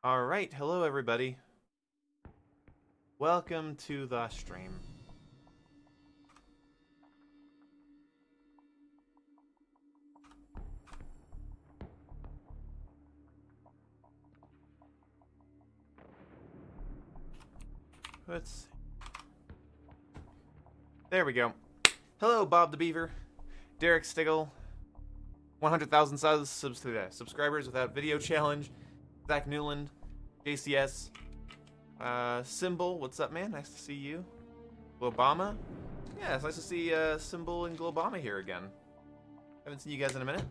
Alright, hello everybody. Welcome to the stream. Let's see. There we go. Hello, Bob the Beaver, Derek Stiggle, 100,000 subscribers without video challenge, Zach Newland, JCS, Symbol, what's up, man? Nice to see you. Globama? Yeah, it's nice to see Symbol and Globama here again. Haven't seen you guys in a minute.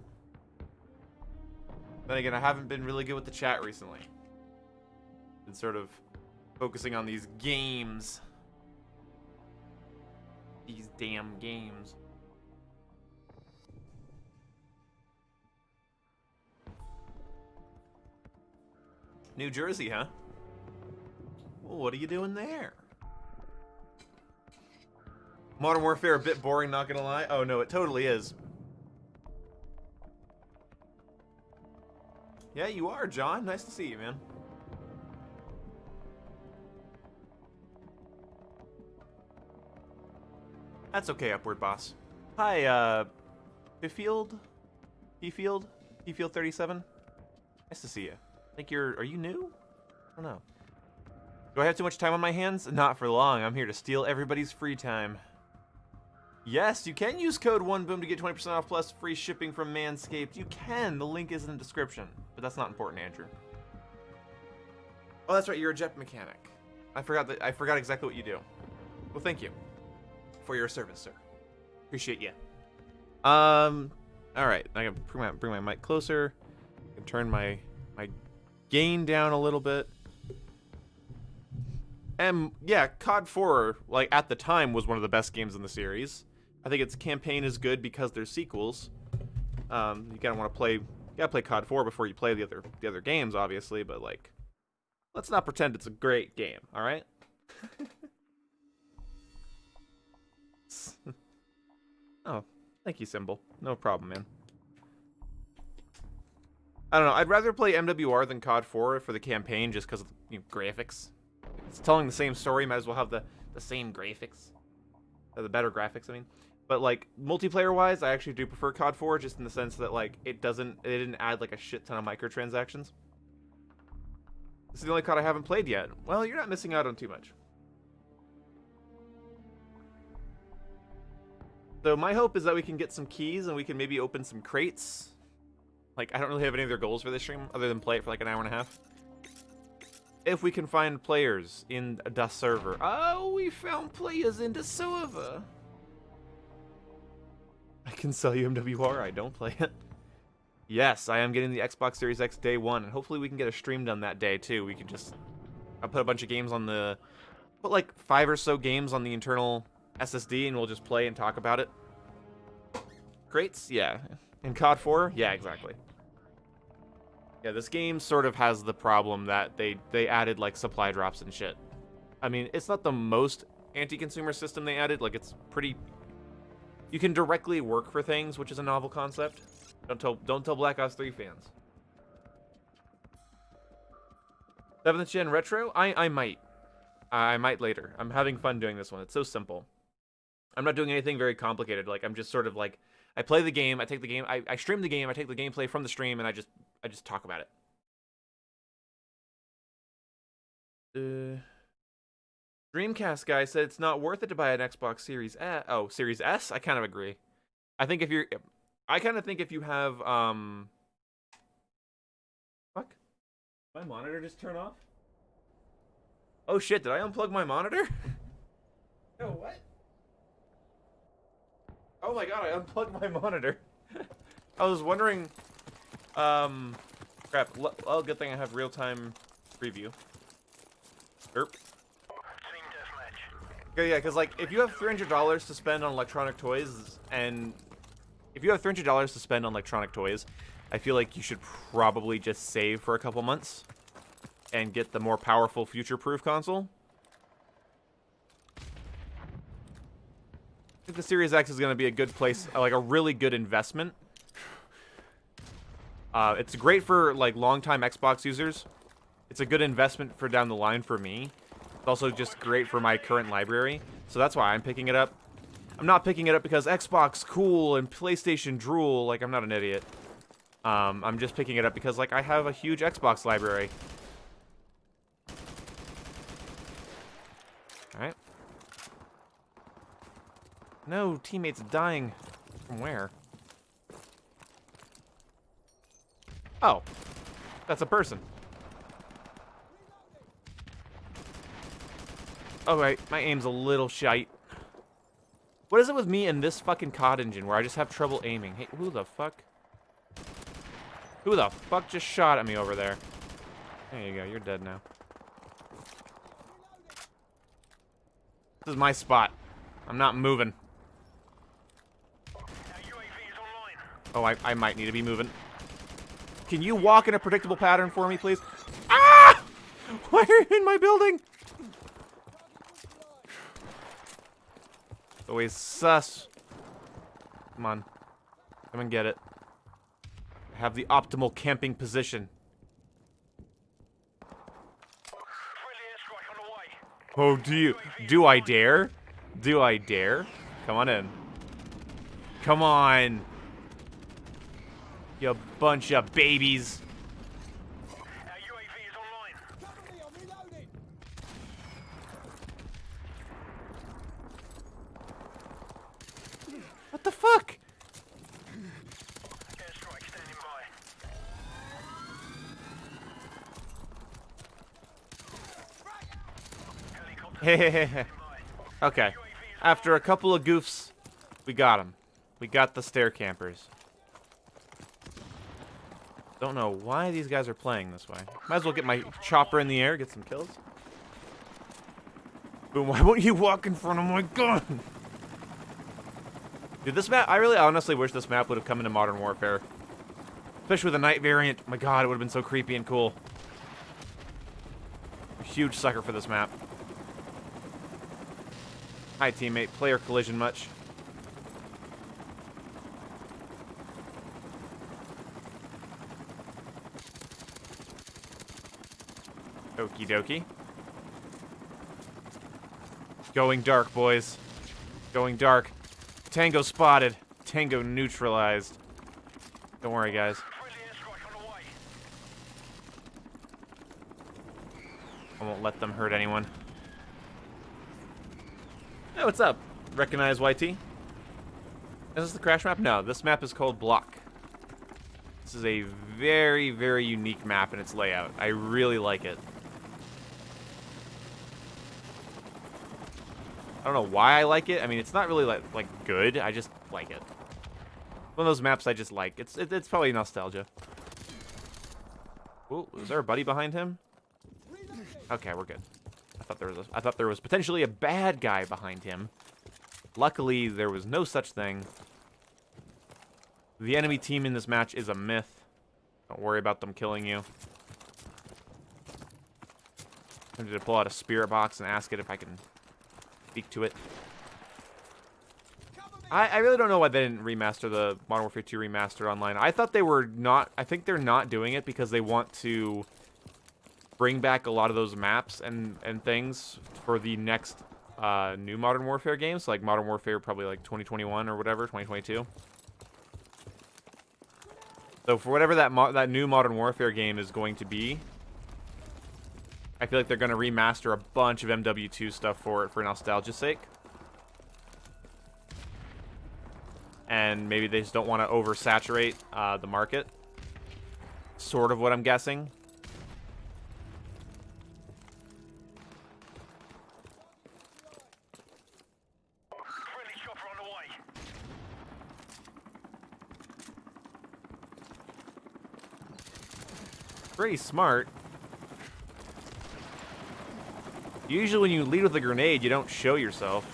Then again, I haven't been really good with the chat recently. Been sort of focusing on these games. These damn games. New Jersey, huh? Well, what are you doing there? Modern Warfare a bit boring, not gonna lie. Oh no, it totally is. Yeah, you are, John. Nice to see you, man. That's okay, Upward Boss. Hi, Bifield? Efield 37? Nice to see you. I think are you new? I don't know. Do I have too much time on my hands? Not for long. I'm here to steal everybody's free time. Yes, you can use code 1boom to get 20% off plus free shipping from Manscaped. You can. The link is in the description. But that's not important, Andrew. Oh, that's right. You're a jet mechanic. I forgot exactly what you do. Well, thank you for your service, sir. Appreciate you. All right. I can bring my mic closer. I can turn my gain down a little bit. And yeah, COD 4, like at the time, was one of the best games in the series. I think its campaign is good because there's sequels. You gotta play COD 4 before you play the other games, obviously. But like, let's not pretend it's a great game. All right. Oh, thank you, Symbol. No problem, man. I don't know. I'd rather play MWR than COD 4 for the campaign just because of graphics. It's telling the same story. Might as well have the same graphics. The better graphics, I mean. But like multiplayer-wise, I actually do prefer COD 4 just in the sense that like it didn't add like a shit ton of microtransactions. This is the only COD I haven't played yet. Well, you're not missing out on too much. So my hope is that we can get some keys and we can maybe open some crates. Like, I don't really have any other goals for this stream other than play it for like an hour and a half. If we can find players in the server. Oh, we found players in the server. I can sell you MWR. I don't play it. Yes, I am getting the Xbox Series X day one, and hopefully we can get a stream done that day too. We can just I'll put a bunch of games on the put like 5 or so games on the internal SSD, and we'll just play and talk about it. Crates, yeah. In COD 4, yeah, exactly. Yeah, this game sort of has the problem that they added like supply drops and shit. I mean, it's not the most anti-consumer system they added. Like, it's pretty. You can directly work for things, which is a novel concept. Don't tell Black Ops 3 fans. 7th gen retro? I might. I might later. I'm having fun doing this one. It's so simple. I'm not doing anything very complicated. Like, I'm just sort of like, I play the game, I take the game, I stream the game, I take the gameplay from the stream, and I just talk about it. Dreamcast guy said it's not worth it to buy an Xbox Series S. Oh, Series S? I kind of agree. I kind of think if you have, fuck? My monitor just turned off? Oh shit, did I unplug my monitor? Oh, what? Oh my god, I unplugged my monitor. I was wondering, crap, well, good thing I have real-time preview. Erp. Okay, yeah, because, like, if you have $300 to spend on electronic toys, I feel like you should probably just save for a couple months and get the more powerful future-proof console. I think the Series X is going to be a good place, like a really good investment. It's great for like long-time Xbox users It's a good investment for down the line for me. It's also just great for my current library. So that's why I'm picking it up. I'm not picking it up because Xbox cool and PlayStation drool. Like, I'm not an idiot. I'm just picking it up because, like, I have a huge Xbox library. Alright. No, teammates dying. From where? Oh. That's a person. Oh, right. My aim's a little shite. What is it with me and this fucking COD engine where I just have trouble aiming? Hey, who the fuck? Who the fuck just shot at me over there? There you go. You're dead now. This is my spot. I'm not moving. Oh, I might need to be moving. Can you walk in a predictable pattern for me, please? Ah! Why are you in my building? Always sus. Come on. Come and get it. I have the optimal camping position. Oh, do I dare? Do I dare? Come on in. Come on. You bunch of babies. What the fuck? Hey. Okay. After a couple of goofs, we got him. We got the stair campers. Don't know why these guys are playing this way. Might as well get my chopper in the air, get some kills. Boom, why won't you walk in front of my gun? Dude, this map, I really honestly wish this map would have come into Modern Warfare. Especially with the night variant. My god, it would have been so creepy and cool. A huge sucker for this map. Hi, teammate. Player collision much? Okie dokie. Going dark, boys. Going dark. Tango spotted. Tango neutralized. Don't worry, guys. I won't let them hurt anyone. Hey, what's up? Recognize YT? Is this the crash map? No, this map is called Block. This is a very, very unique map in its layout. I really like it. I don't know why I like it. I mean, it's not really like good. I just like it. One of those maps I just like. It's probably nostalgia. Ooh, is there a buddy behind him? Okay, we're good. I thought there was potentially a bad guy behind him. Luckily, there was no such thing. The enemy team in this match is a myth. Don't worry about them killing you. I'm going to pull out a spirit box and ask it if I can speak to it. I really don't know why they didn't remaster the Modern Warfare 2 Remastered online. I thought they were not... I think they're not doing it because they want to bring back a lot of those maps and things for the next new Modern Warfare games. Like Modern Warfare probably like 2021 or whatever, 2022. So for whatever that new Modern Warfare game is going to be, I feel like they're going to remaster a bunch of MW2 stuff for it for nostalgia's sake. And maybe they just don't want to oversaturate the market. Sort of what I'm guessing. Pretty smart. Usually when you lead with a grenade, you don't show yourself.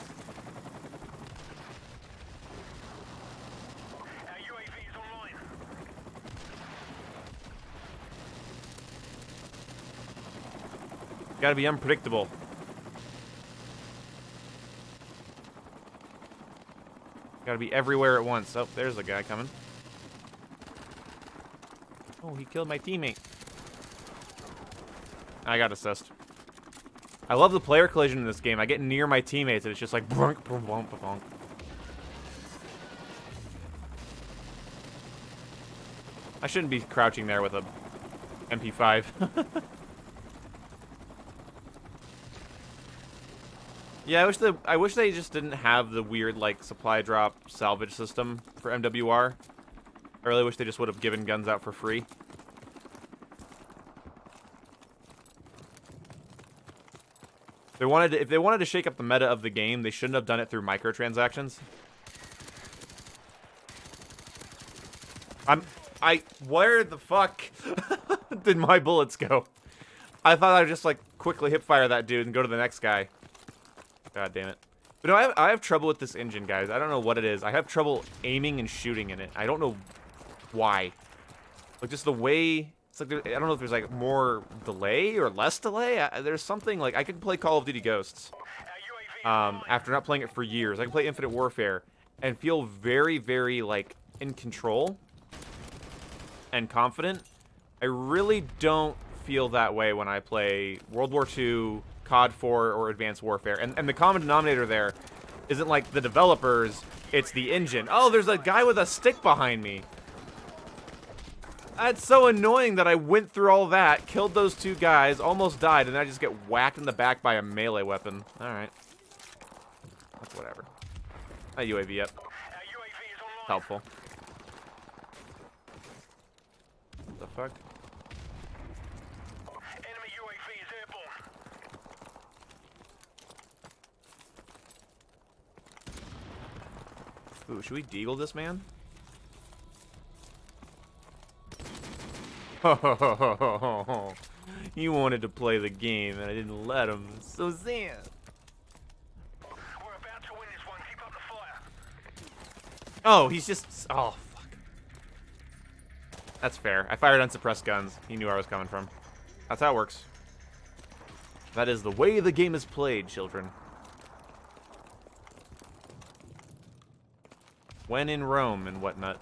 Gotta be unpredictable. Gotta be everywhere at once. Oh, there's a guy coming. Oh, he killed my teammate. I got assist. I love the player collision in this game. I get near my teammates and it's just like brunk, brunk, brunk, brunk. I shouldn't be crouching there with a MP5. Yeah, I wish they just didn't have the weird like supply drop salvage system for MWR. I really wish they just would have given guns out for free. If they wanted to shake up the meta of the game, they shouldn't have done it through microtransactions. Where the fuck did my bullets go? I thought I would just like quickly hipfire that dude and go to the next guy. God damn it. But no, I have trouble with this engine, guys. I don't know what it is. I have trouble aiming and shooting in it. I don't know why. Like, just the way... It's like, I don't know if there's, like, more delay or less delay. There's something, like, I could play Call of Duty Ghosts. After not playing it for years. I can play Infinite Warfare and feel very, very, like, in control and confident. I really don't feel that way when I play World War II, COD 4, or Advanced Warfare. And the common denominator there isn't like the developers, it's the engine. Oh, there's a guy with a stick behind me. That's so annoying that I went through all that, killed those two guys, almost died, and then I just get whacked in the back by a melee weapon. Alright. That's whatever. A UAV up. Helpful. What the fuck? Enemy UAV is airborne. Ooh, should we deagle this man? You wanted to play the game, and I didn't let him. So sad. We're about to win this one. Keep up the fire. Oh, he's just... Oh, fuck. That's fair. I fired unsuppressed guns. He knew where I was coming from. That's how it works. That is the way the game is played, children. When in Rome and whatnot.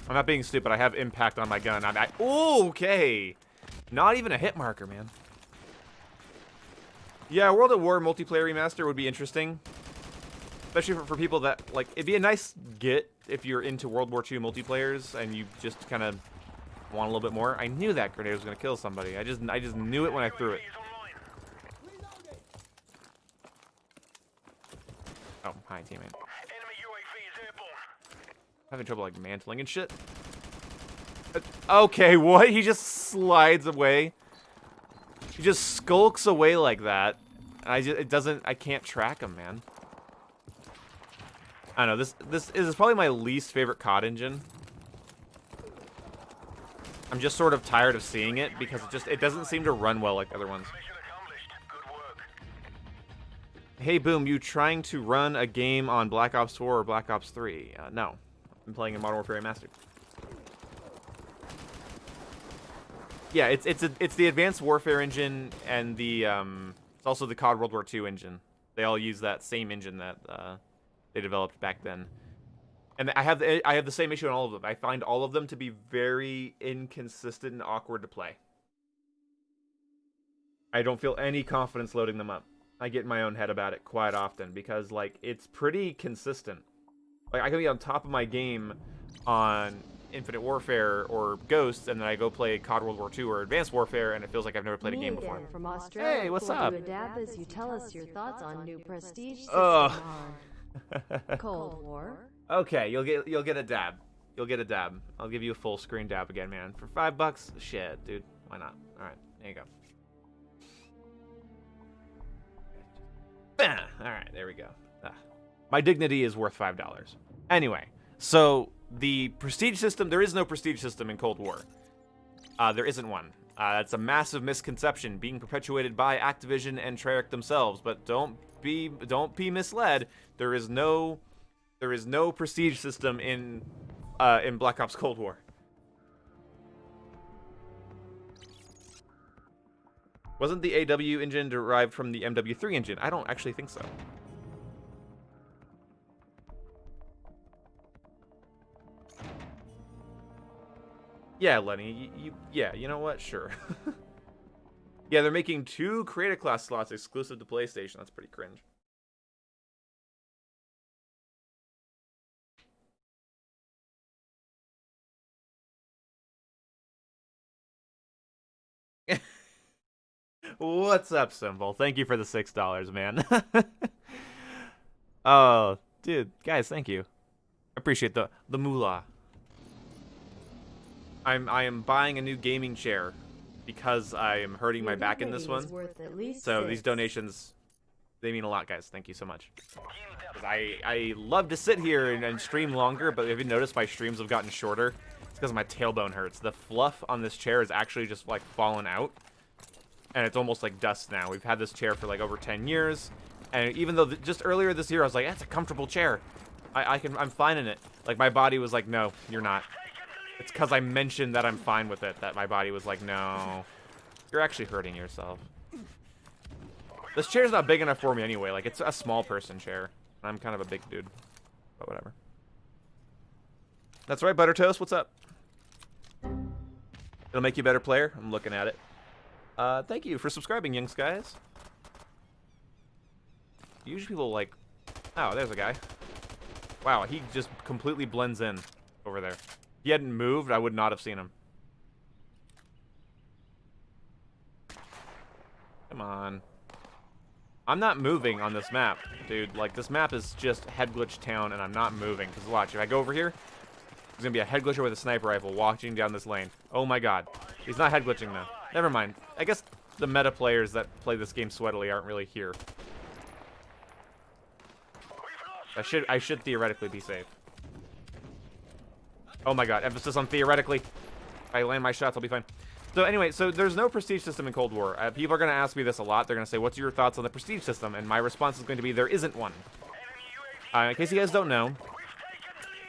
I'm not being stupid. I have impact on my gun. Ooh, okay. Not even a hit marker, man. Yeah, World at War multiplayer remaster would be interesting. Especially for people that, like, it'd be a nice get if you're into World War II multiplayers and you just kind of want a little bit more. I knew that grenade was going to kill somebody. I just knew it when I threw it. Oh, hi, teammate. Enemy UAV is airborne. Having trouble, like, mantling and shit. Okay, what? He just slides away. He just skulks away like that. I can't track him, man. I don't know, this is probably my least favorite COD engine. I'm just sort of tired of seeing it because it doesn't seem to run well like the other ones. Mission accomplished. Good work. Hey, Boom, you trying to run a game on Black Ops 4 or Black Ops 3? No. I'm playing in Modern Warfare Remastered. Yeah, it's the Advanced Warfare engine and the it's also the COD World War II engine. They all use that same engine that they developed back then. And I have the same issue in all of them. I find all of them to be very inconsistent and awkward to play. I don't feel any confidence loading them up. I get in my own head about it quite often because, like, it's pretty consistent. Like, I can be on top of my game on Infinite Warfare or Ghosts, and then I go play COD World War II or Advanced Warfare, and it feels like I've never played a game before. From Australia. Hey, what's Will up? you adapt as you tell us your thoughts on new prestige system Ugh. on Cold War? Okay, you'll get a dab. You'll get a dab. I'll give you a full screen dab again, man. For $5? Shit, dude. Why not? Alright, there you go. Alright, there we go. My dignity is worth $5. Anyway, so the prestige system, there is no prestige system in Cold War. There isn't one. That's a massive misconception being perpetuated by Activision and Treyarch themselves, but don't be misled. There is no prestige system in Black Ops Cold War. Wasn't the AW engine derived from the MW3 engine? I don't actually think so. Yeah, Lenny, yeah, you know what? Sure. Yeah, they're making 2 creator class slots exclusive to PlayStation. That's pretty cringe. What's up, Symbol? Thank you for the $6, man. Oh, dude, guys, thank you. I appreciate the moolah. I am buying a new gaming chair because I am hurting my Your back in rating this is one. worth at least So 6. these donations, they mean a lot, guys. Thank you so much. 'Cause I love to sit here and stream longer, but have you noticed my streams have gotten shorter? It's because my tailbone hurts. The fluff on this chair is actually just like fallen out, and it's almost like dust now. We've had this chair for like over 10 years, and even though just earlier this year I was like, that's a comfortable chair. I'm fine in it. Like my body was like, no, you're not. It's because I mentioned that I'm fine with it that my body was like, no, you're actually hurting yourself. This chair's not big enough for me anyway. Like, it's a small person chair. I'm kind of a big dude. But whatever. That's right, Butter Toast. What's up? It'll make you a better player. I'm looking at it. Thank you for subscribing, young skies. Usually people like... Oh, there's a guy. Wow, he just completely blends in over there. If he hadn't moved, I would not have seen him. Come on. I'm not moving on this map, dude. Like, this map is just head glitch town, and I'm not moving. Because watch, if I go over here, there's going to be a head glitcher with a sniper rifle walking down this lane. Oh my god. He's not head glitching, though. Never mind. I guess the meta players that play this game sweatily aren't really here. I should theoretically be safe. Oh my god, emphasis on theoretically. If I land my shots, I'll be fine. So anyway, so there's no prestige system in Cold War. People are going to ask me this a lot. They're going to say, what's your thoughts on the prestige system? And my response is going to be, there isn't one. In case you guys don't know,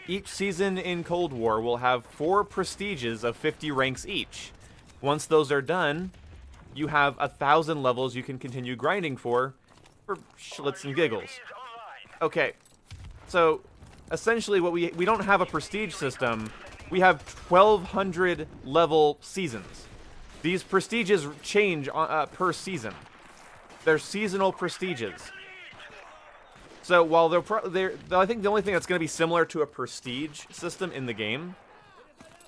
each season in Cold War will have 4 prestiges of 50 ranks each. Once those are done, you have 1,000 levels you can continue grinding for schlitz and giggles. Okay, so essentially what we don't have a prestige system. We have 1,200 level seasons. These prestiges change per season. They're seasonal prestiges. So while I think the only thing that's going to be similar to a prestige system in the game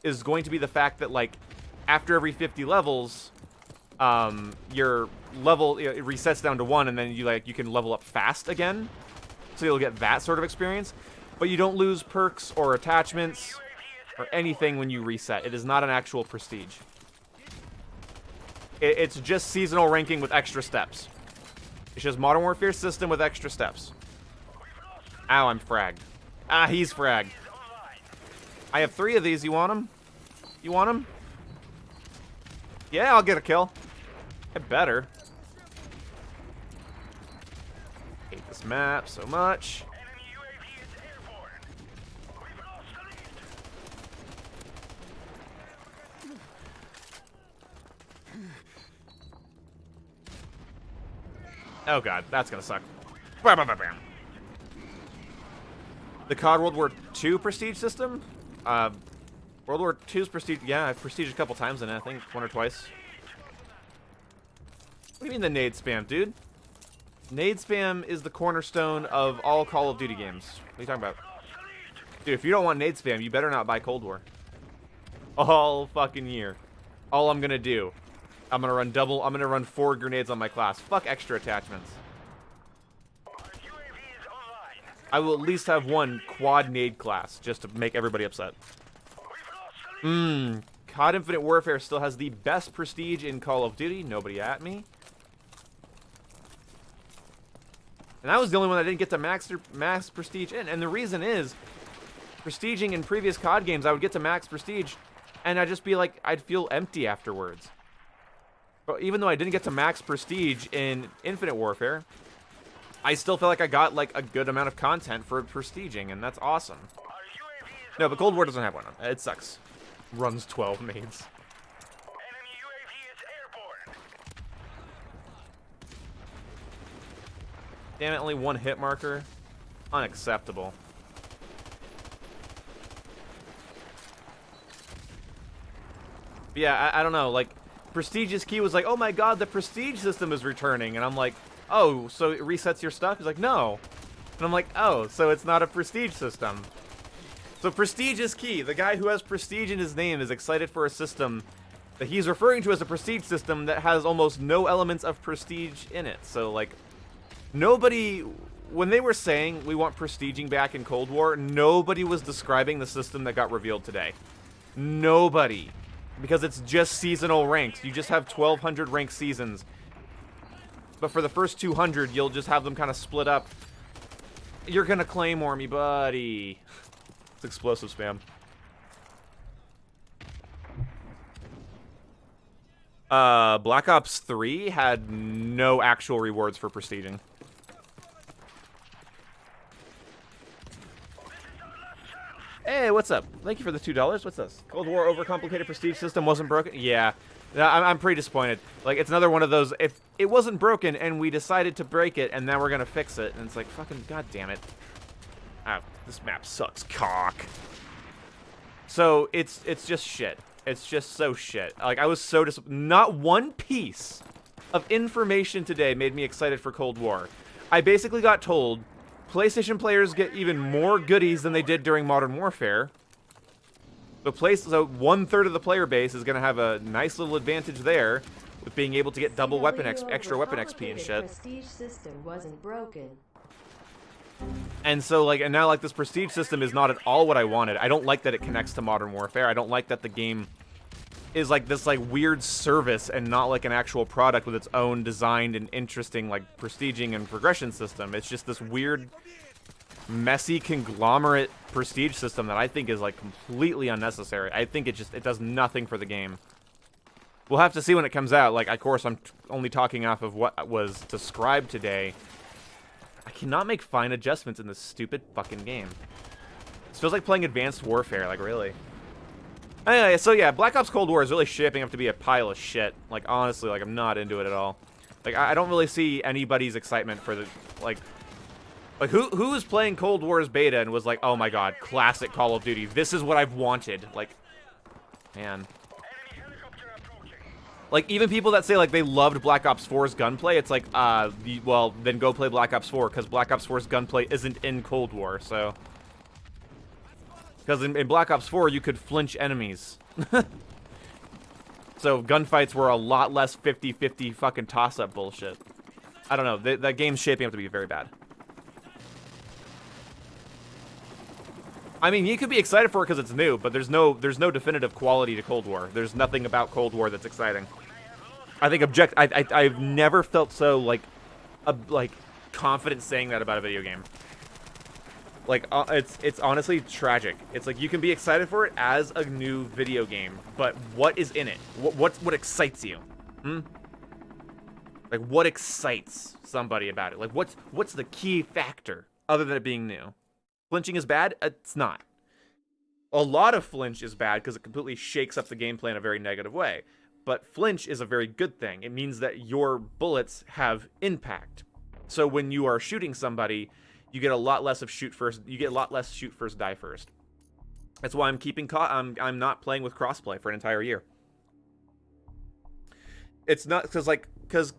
is going to be the fact that, like, after every 50 levels, your level it resets down to 1, and then you can level up fast again. So you'll get that sort of experience, but you don't lose perks or attachments or anything when you reset. It is not an actual prestige. It's just seasonal ranking with extra steps. It's just Modern Warfare system with extra steps. Ow, I'm fragged. Ah, he's fragged. I have 3 of these. You want them? You want them? Yeah, I'll get a kill. I better. Hate this map so much. Oh god, that's gonna suck. Bam, bam, bam, bam. The COD World War II prestige system? World War II's prestige, yeah, I've prestiged a couple times in it, I think, 1 or twice. What do you mean the nade spam, dude? Nade spam is the cornerstone of all Call of Duty games. What are you talking about? Dude, if you don't want nade spam, you better not buy Cold War. All fucking year. All I'm gonna do. I'm gonna run 4 grenades on my class. Fuck extra attachments. I will at least have 1 quad nade class, just to make everybody upset. COD Infinite Warfare still has the best prestige in Call of Duty. Nobody at me. And that was the only one that didn't get to max prestige in. And the reason is, prestiging in previous COD games, I would get to max prestige, and I'd just be like, I'd feel empty afterwards. But even though I didn't get to max prestige in Infinite Warfare, I still feel like I got, like, a good amount of content for prestiging, and that's awesome. No, but Cold War doesn't have one. It sucks. Runs 12 nades. Damn it, only 1 hit marker. Unacceptable. Yeah, I don't know. Like, Prestige's key was like, oh my god, the Prestige system is returning. And I'm like, oh, so it resets your stuff? He's like, no. And I'm like, oh, so it's not a Prestige system. So Prestige is key. The guy who has Prestige in his name is excited for a system that he's referring to as a Prestige system that has almost no elements of Prestige in it. So, like, nobody... When they were saying we want Prestiging back in Cold War, nobody was describing the system that got revealed today. Nobody. Because it's just seasonal ranks. You just have 1,200 ranked seasons. But for the first 200, you'll just have them kind of split up. You're gonna Claymore me, buddy. It's explosive spam. Black Ops 3 had no actual rewards for prestiging. Hey, what's up? Thank you for the $2. What's this? Cold War overcomplicated prestige system wasn't broken? Yeah. I'm pretty disappointed. Like, it's another one of those, if it wasn't broken and we decided to break it and now we're gonna fix it, and it's like, fucking goddamn it. Oh, this map sucks cock. So, it's just shit. It's just so shit. Like, I was so not one piece of information today made me excited for Cold War. I basically got told PlayStation players get even more goodies than they did during Modern Warfare. So 1/3 of the player base is going to have a nice little advantage there with being able to get double weapon extra weapon XP and shit. Prestige system wasn't broken. And so, like, and now, like, this prestige system is not at all what I wanted. I don't like that it connects to Modern Warfare. I don't like that the game is, like, this, like, weird service and not, like, an actual product with its own designed and interesting, like, prestiging and progression system. It's just this weird, messy, conglomerate prestige system that I think is, like, completely unnecessary. I think it does nothing for the game. We'll have to see when it comes out. Like, of course, I'm only talking off of what was described today. I cannot make fine adjustments in this stupid fucking game. This feels like playing Advanced Warfare, like, really. Anyway, so yeah, Black Ops Cold War is really shaping up to be a pile of shit. Like, honestly, like, I'm not into it at all. Like, I don't really see anybody's excitement for the, like who was playing Cold War's beta and was like, oh my god, classic Call of Duty, this is what I've wanted. Like, man. Like, even people that say, like, they loved Black Ops 4's gunplay, it's like, well, then go play Black Ops 4, because Black Ops 4's gunplay isn't in Cold War, so. Because in Black Ops 4, you could flinch enemies. So, gunfights were a lot less 50-50 fucking toss-up bullshit. I don't know, that game's shaping up to be very bad. I mean, you could be excited for it because it's new, but there's no definitive quality to Cold War. There's nothing about Cold War that's exciting. I think I've never felt so like confident saying that about a video game. Like, it's honestly tragic. It's like you can be excited for it as a new video game, but what is in it? What excites you? Like, what excites somebody about it? Like, what's the key factor other than it being new? Flinching is bad? It's not. A lot of flinch is bad because it completely shakes up the gameplay in a very negative way. But flinch is a very good thing. It means that your bullets have impact. So when you are shooting somebody, you get a lot less of shoot first. You get a lot less shoot first, die first. That's why I'm not playing with crossplay for an entire year. It's not because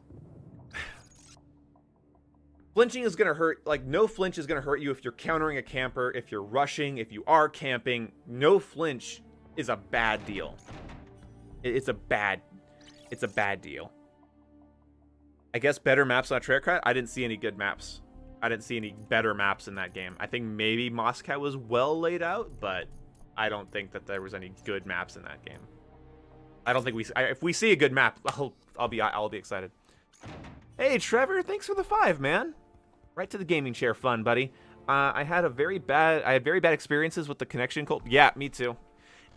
flinching is going to hurt, like, no flinch is going to hurt you if you're countering a camper, if you're rushing, if you are camping. No flinch is a bad deal. It's a bad deal. I guess better maps on Treyarch. I didn't see any good maps. I didn't see any better maps in that game. I think maybe Moscow was well laid out, but I don't think that there was any good maps in that game. I don't think if we see a good map, I'll be excited. Hey, Trevor, thanks for the 5, man. Right to the gaming chair fun, buddy. I had very bad experiences with the connection code. Yeah, me too.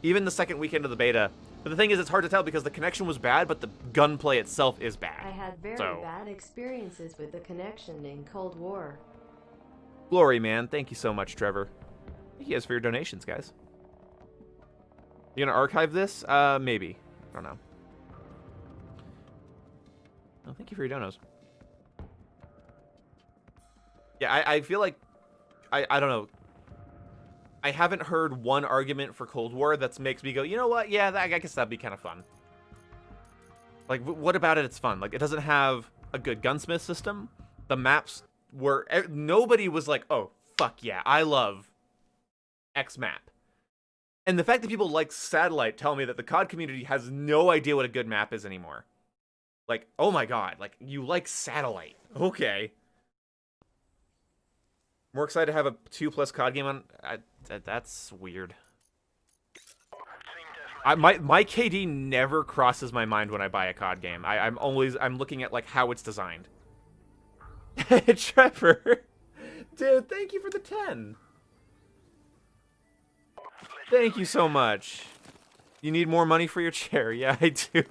Even the second weekend of the beta. But the thing is, it's hard to tell because the connection was bad, but the gunplay itself is bad. I had very bad experiences with the connection in Cold War. Glory, man. Thank you so much, Trevor. Thank you guys for your donations, guys. You gonna archive this? Maybe. I don't know. Oh, thank you for your donos. Yeah, I feel like I don't know. I haven't heard one argument for Cold War that makes me go, you know what? Yeah, I guess that'd be kind of fun. Like, what about it? It's fun. Like, it doesn't have a good gunsmith system. The maps were... Nobody was like, oh, fuck yeah, I love X map. And the fact that people like Satellite tell me that the COD community has no idea what a good map is anymore. Like, oh my god, like, you like Satellite. Okay. More excited to have a 2+ COD game on... that's weird. My KD never crosses my mind when I buy a COD game. I'm looking at, like, how it's designed. Trevor. Dude, thank you for the 10. Thank you so much. You need more money for your chair? Yeah, I do.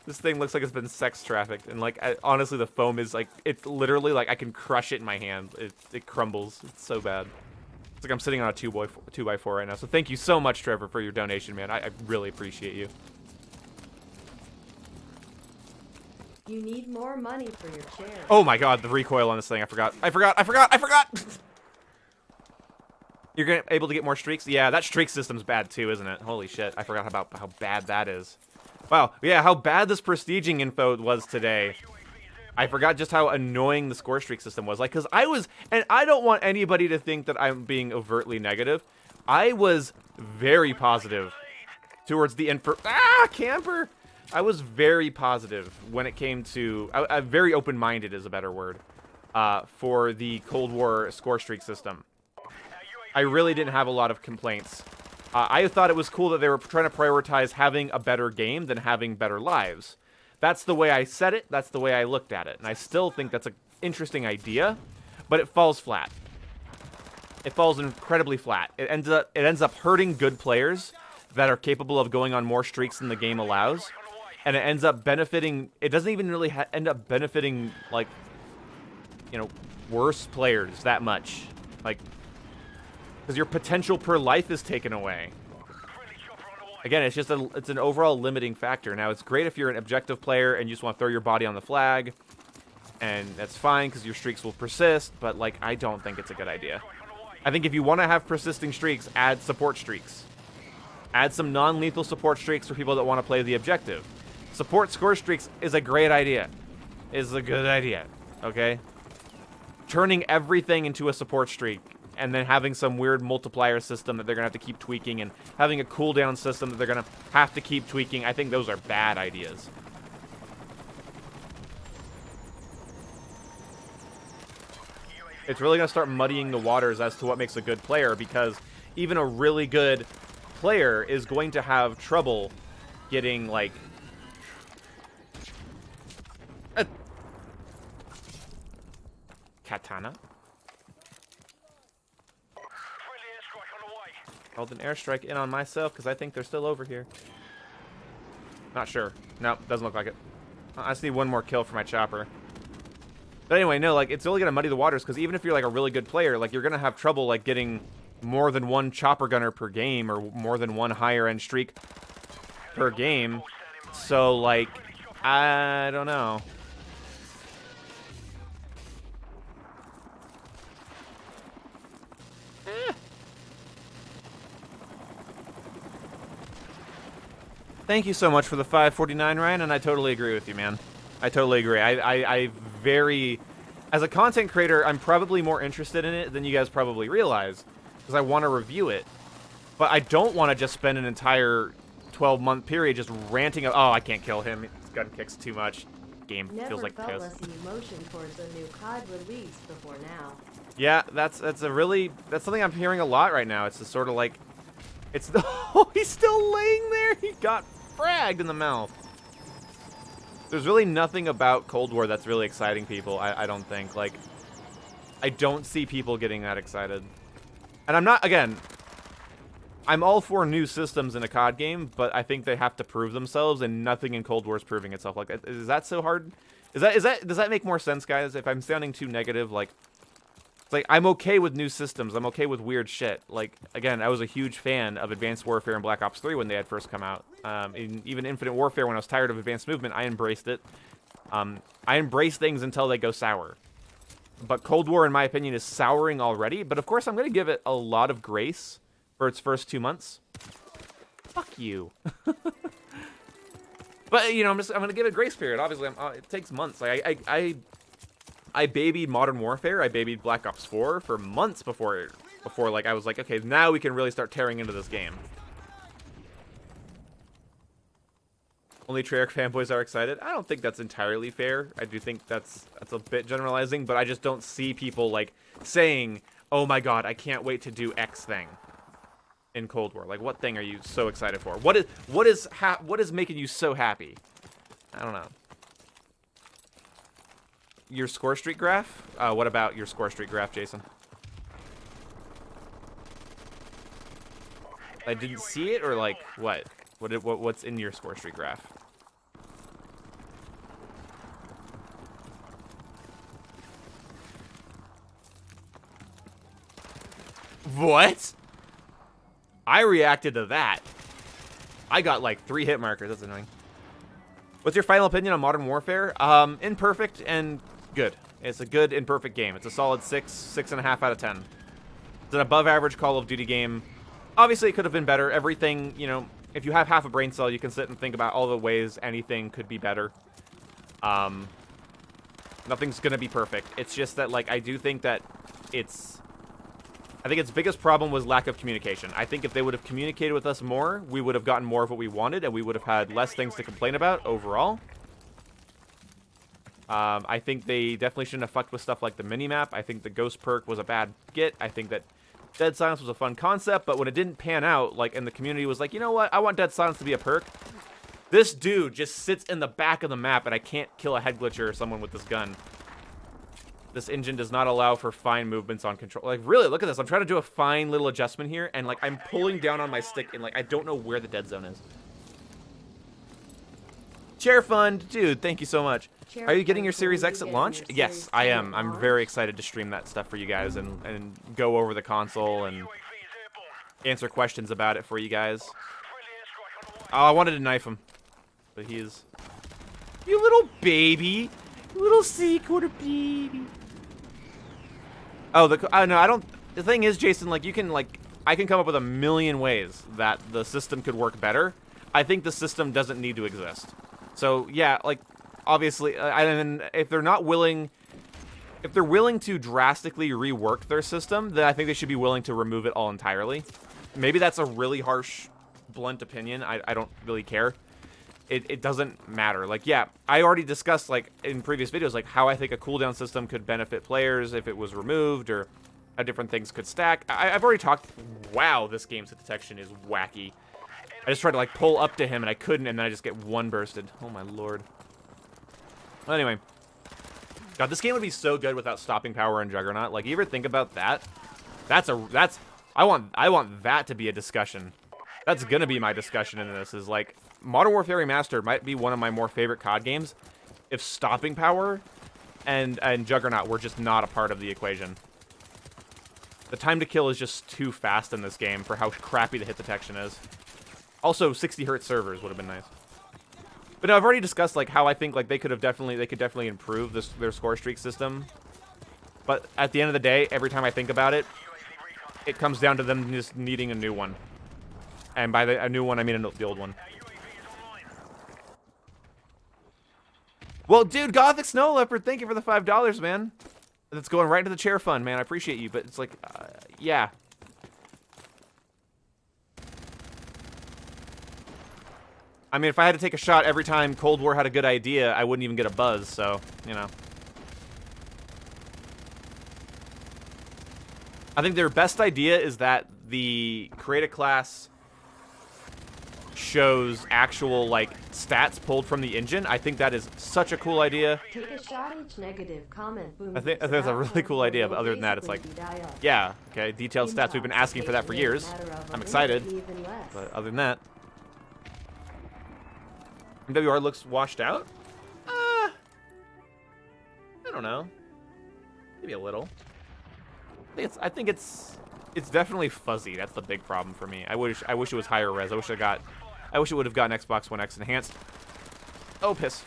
This thing looks like it's been sex trafficked, and like, honestly, the foam is like, it's literally like I can crush it in my hand. It crumbles. It's so bad. It's like I'm sitting on a 2x4 right now. So thank you so much, Trevor, for your donation, man. I really appreciate you. You need more money for your chair. Oh my god, the recoil on this thing. I forgot. You're able to get more streaks? Yeah, that streak system's bad too, isn't it? Holy shit, I forgot about how bad that is. Wow, yeah, how bad this prestiging info was today. I forgot just how annoying the score streak system was. Like, because and I don't want anybody to think that I'm being overtly negative. I was very positive towards the end for... camper! I was very positive when it came to... very open-minded is a better word. For the Cold War score streak system. I really didn't have a lot of complaints. I thought it was cool that they were trying to prioritize having a better game than having better lives. That's the way I said it. That's the way I looked at it. And I still think that's an interesting idea, but it falls flat. It falls incredibly flat. It ends up hurting good players that are capable of going on more streaks than the game allows. And it ends up benefiting... It doesn't even really end up benefiting, like, you know, worse players that much. Like... Because your potential per life is taken away. Again, it's just it's an overall limiting factor. Now, it's great if you're an objective player and you just want to throw your body on the flag. And that's fine because your streaks will persist. But, like, I don't think it's a good idea. I think if you want to have persisting streaks, add support streaks. Add some non-lethal support streaks for people that want to play the objective. Support score streaks is a great idea. Is a good idea. Okay? Turning everything into a support streak. And then having some weird multiplier system that they're going to have to keep tweaking, and having a cooldown system that they're going to have to keep tweaking. I think those are bad ideas. It's really going to start muddying the waters as to what makes a good player, because even a really good player is going to have trouble getting, like... a katana? Called an airstrike in on myself because I think they're still over here. Not sure. Nope, doesn't look like it. I just need one more kill for my chopper. But anyway, no, like, it's really going to muddy the waters because even if you're, like, a really good player, like, you're going to have trouble, like, getting more than one chopper gunner per game or more than one higher-end streak per game. So, like, I don't know. Thank you so much for the 549, Ryan, and I totally agree with you, man. I totally agree. I very... As a content creator, I'm probably more interested in it than you guys probably realize, because I want to review it. But I don't want to just spend an entire 12-month period just ranting of, oh, I can't kill him. His gun kicks too much. Game feels like piss. Never felt less emotion towards a new COD release before now. Yeah, that's something I'm hearing a lot right now. It's just sort of like... It's oh, he's still laying there. He got fragged in the mouth. There's really nothing about Cold War that's really exciting people. I don't think. Like, I don't see people getting that excited. And I'm not. Again, I'm all for new systems in a COD game, but I think they have to prove themselves, and nothing in Cold War is proving itself. Like, is that so hard? Does that make more sense, guys? If I'm sounding too negative, like. Like, I'm okay with new systems. I'm okay with weird shit. Like, again, I was a huge fan of Advanced Warfare and Black Ops 3 when they had first come out. Even Infinite Warfare, when I was tired of Advanced Movement, I embraced it. I embrace things until they go sour. But Cold War, in my opinion, is souring already. But of course, I'm going to give it a lot of grace for its first 2 months. Fuck you. But, you know, I'm going to give it a grace period. Obviously, it takes months. Like, I babied Modern Warfare. I babied Black Ops 4 for months before like, I was like, okay, now we can really start tearing into this game. Only Treyarch fanboys are excited. I don't think that's entirely fair. I do think that's a bit generalizing, but I just don't see people, like, saying, oh my god, I can't wait to do X thing in Cold War. Like, what thing are you so excited for? What is making you so happy? I don't know. Your score streak graph? What about your score streak graph, Jason? I didn't see it, or like what? What's in your score streak graph? What? I reacted to that. I got like 3 hit markers. That's annoying. What's your final opinion on Modern Warfare? Imperfect and good. It's a good, imperfect game. It's a solid 6.5 out of 10. It's an above-average Call of Duty game. Obviously, it could have been better. Everything, you know, if you have half a brain cell, you can sit and think about all the ways anything could be better. Nothing's gonna be perfect. It's just that, like, I do think that I think its biggest problem was lack of communication. I think if they would have communicated with us more, we would have gotten more of what we wanted, and we would have had less things to complain about overall. I think they definitely shouldn't have fucked with stuff like the minimap. I think the Ghost perk was a bad get. I think that Dead Silence was a fun concept, but when it didn't pan out, like, and the community was like, you know what, I want Dead Silence to be a perk. This dude just sits in the back of the map, and I can't kill a head glitcher or someone with this gun. This engine does not allow for fine movements on control. Like, really, look at this. I'm trying to do a fine little adjustment here, and, like, I'm pulling down on my stick, and, like, I don't know where the dead zone is. Chair Fund, dude, thank you so much. Are you getting your Series X at launch? Yes, I am. I'm very excited to stream that stuff for you guys and go over the console and answer questions about it for you guys. Oh, I wanted to knife him, but he is... You little baby. Little C-quarter baby. Oh, no, I don't... The thing is, Jason, like, you can, like... I can come up with a million ways that the system could work better. I think the system doesn't need to exist. So, yeah, like, obviously, and if they're not willing... If they're willing to drastically rework their system, then I think they should be willing to remove it all entirely. Maybe that's a really harsh, blunt opinion. I don't really care. It doesn't matter. Like, yeah, I already discussed, like, in previous videos, like, how I think a cooldown system could benefit players if it was removed, or how different things could stack. I've already talked... Wow, this game's hit detection is wacky. I just tried to, like, pull up to him, and I couldn't, and then I just get one bursted. Oh, my lord. Well, anyway. God, this game would be so good without stopping power and Juggernaut. Like, you ever think about that? I want that to be a discussion. That's gonna be my discussion in this, is, like, Modern Warfare Remastered might be one of my more favorite COD games if stopping power and Juggernaut were just not a part of the equation. The time to kill is just too fast in this game for how crappy the hit detection is. Also, 60 Hz servers would have been nice. But no, I've already discussed, like, how I think, like, they could definitely improve their score streak system. But at the end of the day, every time I think about it, it comes down to them just needing a new one. And by a new one, I mean the old one. Well, dude, Gothic Snow Leopard, thank you for the $5, man. That's going right into the chair fund, man. I appreciate you, but it's like, yeah. I mean, if I had to take a shot every time Cold War had a good idea, I wouldn't even get a buzz, so, you know. I think their best idea is that the create a class shows actual, like, stats pulled from the engine. I think that is such a cool idea. Take a shot each negative comment boom. I think that's a really cool idea, but other than that, it's like, yeah, okay, detailed stats. We've been asking for that for years. I'm excited, but other than that. MWR looks washed out? I don't know. Maybe a little. I think it's definitely fuzzy. That's the big problem for me. I wish it was higher res. I wish it would have gotten Xbox One X enhanced. Oh, piss.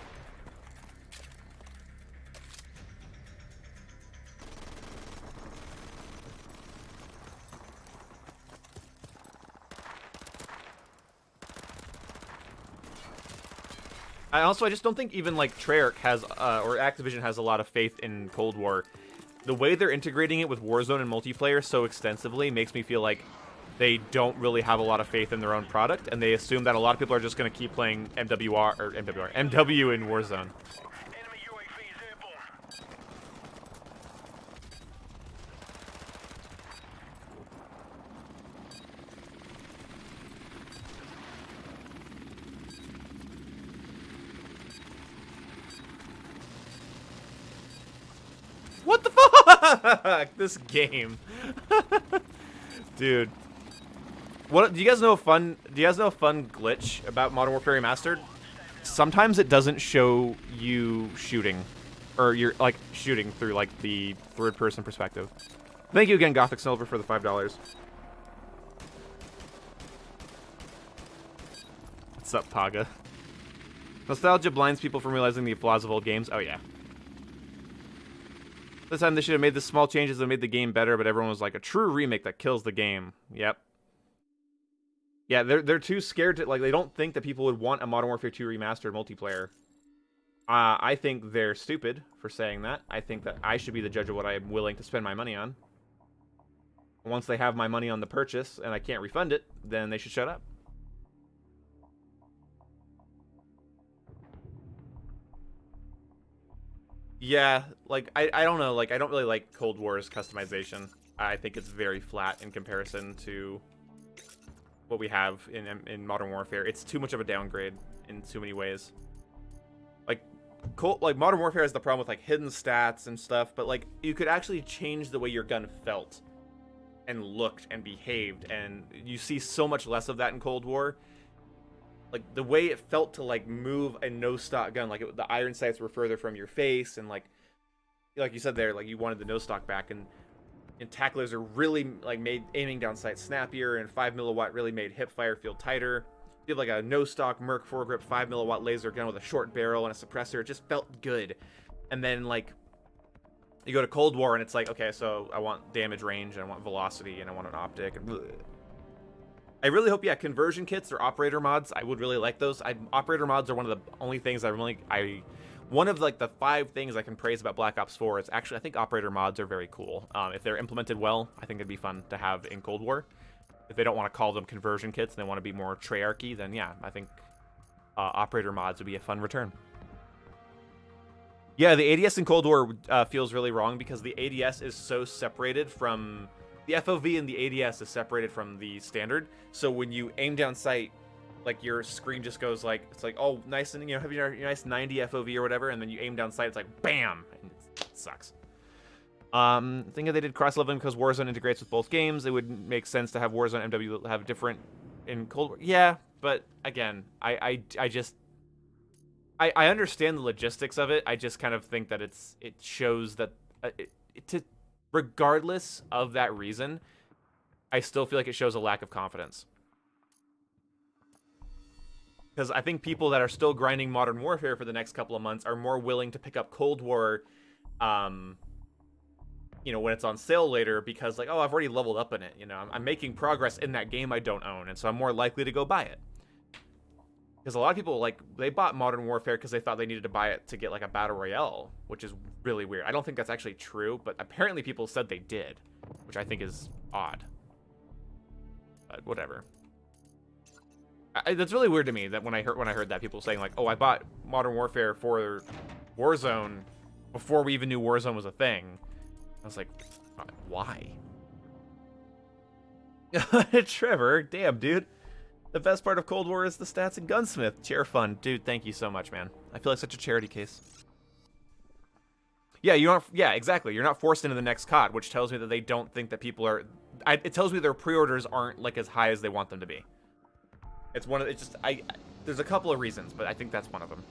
I just don't think even like Treyarch has or Activision has a lot of faith in Cold War. The way they're integrating it with Warzone and multiplayer so extensively makes me feel like they don't really have a lot of faith in their own product, and they assume that a lot of people are just going to keep playing MW in Warzone. Enemy UAV is airborne. What the fuck? This game. Dude. What do you guys know a fun glitch about Modern Warfare Remastered? Sometimes it doesn't show you shooting, or you're like shooting through like the third person perspective. Thank you again, Gothic Silver, for the $5. What's up, Paga? Nostalgia blinds people from realizing the flaws of old games. Oh yeah. This time they should have made the small changes that made the game better, but everyone was like, a true remake that kills the game. Yep. Yeah, they're too scared to, like, they don't think that people would want a Modern Warfare 2 Remastered multiplayer. I think they're stupid for saying that. I think that I should be the judge of what I'm willing to spend my money on. Once they have my money on the purchase and I can't refund it, then they should shut up. Yeah, like, I don't know, like, I don't really like Cold War's customization. I think it's very flat in comparison to what we have in Modern Warfare. It's too much of a downgrade in too many ways. Like, Modern Warfare has the problem with, like, hidden stats and stuff, but, like, you could actually change the way your gun felt and looked and behaved, and you see so much less of that in Cold War. Like, the way it felt to, like, move a no-stock gun, like, the iron sights were further from your face, and, like you said there, like, you wanted the no-stock back, and tack laser really, like, made aiming down sight snappier, and 5mm really made hip fire feel tighter. You have, like, a no-stock Merc foregrip 5mm laser gun with a short barrel and a suppressor. It just felt good. And then, like, you go to Cold War, and it's like, okay, so I want damage range, and I want velocity, and I want an optic, and bleh. I really hope, yeah, conversion kits or operator mods, I would really like those. Operator mods are one of the only things one of, like, the 5 things I can praise about Black Ops 4 is actually, I think operator mods are very cool. If they're implemented well, I think it'd be fun to have in Cold War. If they don't want to call them conversion kits and they want to be more Treyarchy, then yeah, I think operator mods would be a fun return. Yeah, the ADS in Cold War feels really wrong because the ADS is so separated from... The FOV in the ADS is separated from the standard, so when you aim down sight, like, your screen just goes like, it's like, oh, nice, and, you know, have your nice 90 FOV or whatever, and then you aim down sight, it's like, bam! And it sucks. Think if they did cross-leveling because Warzone integrates with both games, it would make sense to have Warzone and MW have different in Cold War. Yeah, but, again, I understand the logistics of it. I just kind of think that it shows that, regardless of that reason, I still feel like it shows a lack of confidence. Because I think people that are still grinding Modern Warfare for the next couple of months are more willing to pick up Cold War, you know, when it's on sale later, because, like, oh, I've already leveled up in it, you know, I'm making progress in that game I don't own, and so I'm more likely to go buy it. Because a lot of people, like, they bought Modern Warfare because they thought they needed to buy it to get, like, a Battle Royale, which is really weird. I don't think that's actually true, but apparently people said they did, which I think is odd. But whatever. That's really weird to me that when I heard that, people saying, like, oh, I bought Modern Warfare for Warzone before we even knew Warzone was a thing. I was like, why? Trevor, damn, dude. The best part of Cold War is the stats and Gunsmith. Chair fund. Dude, thank you so much, man. I feel like such a charity case. Yeah, yeah, exactly. You're not forced into the next COD, which tells me that they don't think that people are... it tells me their pre-orders aren't, like, as high as they want them to be. It's one of... It's just... there's a couple of reasons, but I think that's one of them.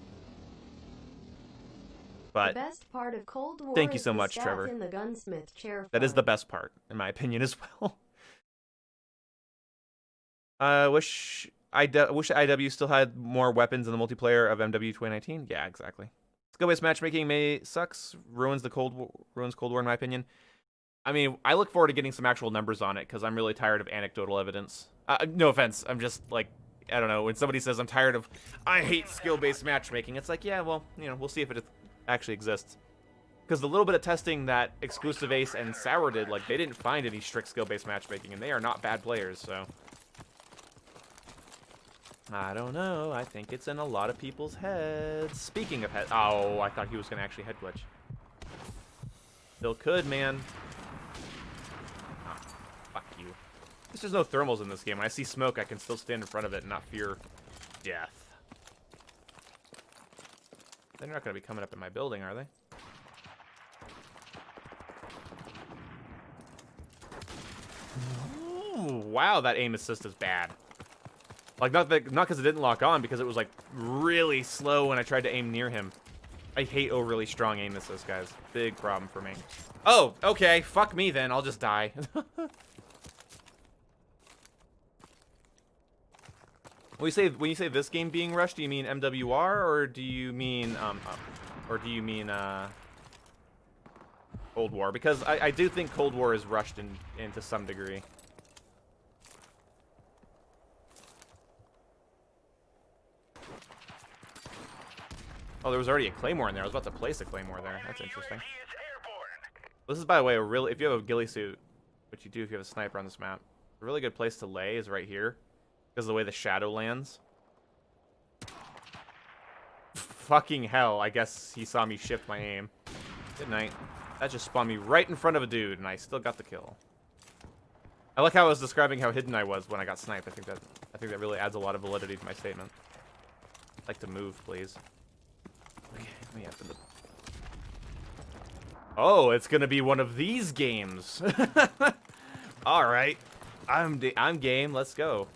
But... The best part of Cold War thank you is so the much, stats Trevor. in the Gunsmith chair That is fund. the best part, in my opinion, as well. Wish IW still had more weapons in the multiplayer of MW 2019. Yeah, exactly. Skill-based matchmaking sucks. Ruins Cold War, in my opinion. I mean, I look forward to getting some actual numbers on it because I'm really tired of anecdotal evidence. No offense. I'm just, like, I don't know, when somebody says I'm tired of, I hate skill-based matchmaking, it's like, yeah, well, you know, we'll see if it actually exists. Because the little bit of testing that Exclusive Ace and Sour did, like, they didn't find any strict skill-based matchmaking, and they are not bad players, so. I don't know. I think it's in a lot of people's heads. Speaking of head, oh, I thought he was going to actually head glitch. Still could, man. Oh, fuck you. At least there's no thermals in this game. When I see smoke, I can still stand in front of it and not fear death. They're not going to be coming up in my building, are they? Ooh, wow, that aim assist is bad. Like, not because it didn't lock on, because it was, like, really slow when I tried to aim near him. I hate overly strong aim assist, guys. Big problem for me. Oh, okay. Fuck me, then. I'll just die. When you say this game being rushed, do you mean MWR, or do you mean, Cold War? Because I do think Cold War is rushed into some degree. Oh, there was already a Claymore in there. I was about to place a Claymore there. That's interesting. This is, by the way, if you have a ghillie suit, which you do if you have a sniper on this map, a really good place to lay is right here, because of the way the shadow lands. Fucking hell, I guess he saw me shift my aim. Good night. That just spawned me right in front of a dude, and I still got the kill. I like how I was describing how hidden I was when I got sniped. I think that really adds a lot of validity to my statement. I'd like to move, please. Okay, let me open the... Oh, it's gonna be one of these games. All right, I'm game. Let's go.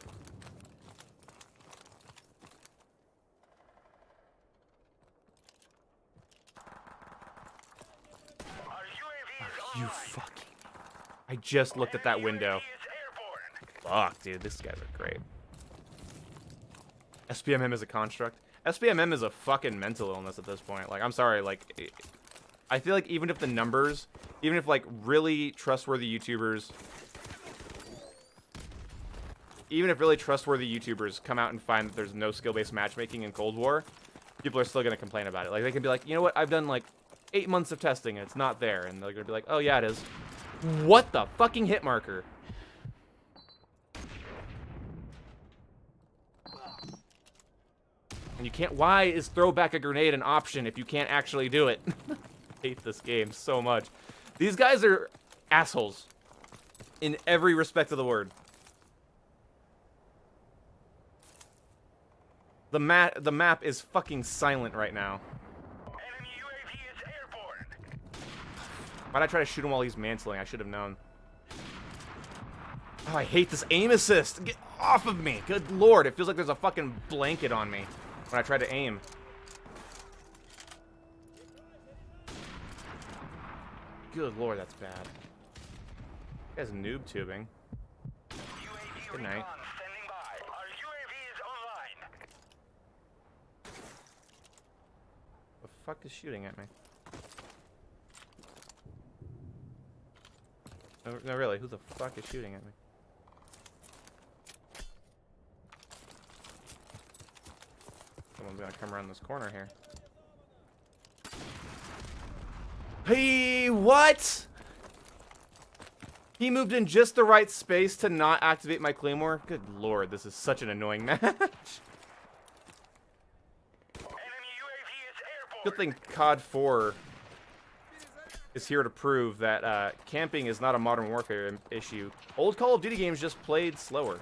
You fucking... I just looked at that window. Fuck, dude, these guys are great. SPMM is a construct. SPMM is a fucking mental illness at this point. Like, I'm sorry, like, I feel like even if the numbers, even if, like, really trustworthy YouTubers, come out and find that there's no skill-based matchmaking in Cold War, people are still gonna complain about it. Like, they can be like, you know what, I've done, like, 8 months of testing and it's not there. And they're gonna be like, oh yeah, it is. What the fucking hit marker? And you can't, why is throw back a grenade an option if you can't actually do it? I hate this game so much. These guys are assholes in every respect of the word. The map is fucking silent right now. Enemy UAV is airborne. Why'd I try to shoot him while he's mantling? I should have known. Oh, I hate this aim assist. Get off of me. Good lord. It feels like there's a fucking blanket on me when I try to aim. Good lord, that's bad. This guy's noob tubing. UAV Good night. recon standing by. Our UAV is online. The fuck is shooting at me? No, really, who the fuck is shooting at me? Someone's gonna come around this corner here. Hey, what? He moved in just the right space to not activate my Claymore? Good lord, this is such an annoying match. Enemy UAV is airborne. Good thing COD 4 is here to prove that camping is not a Modern Warfare issue. Old Call of Duty games just played slower.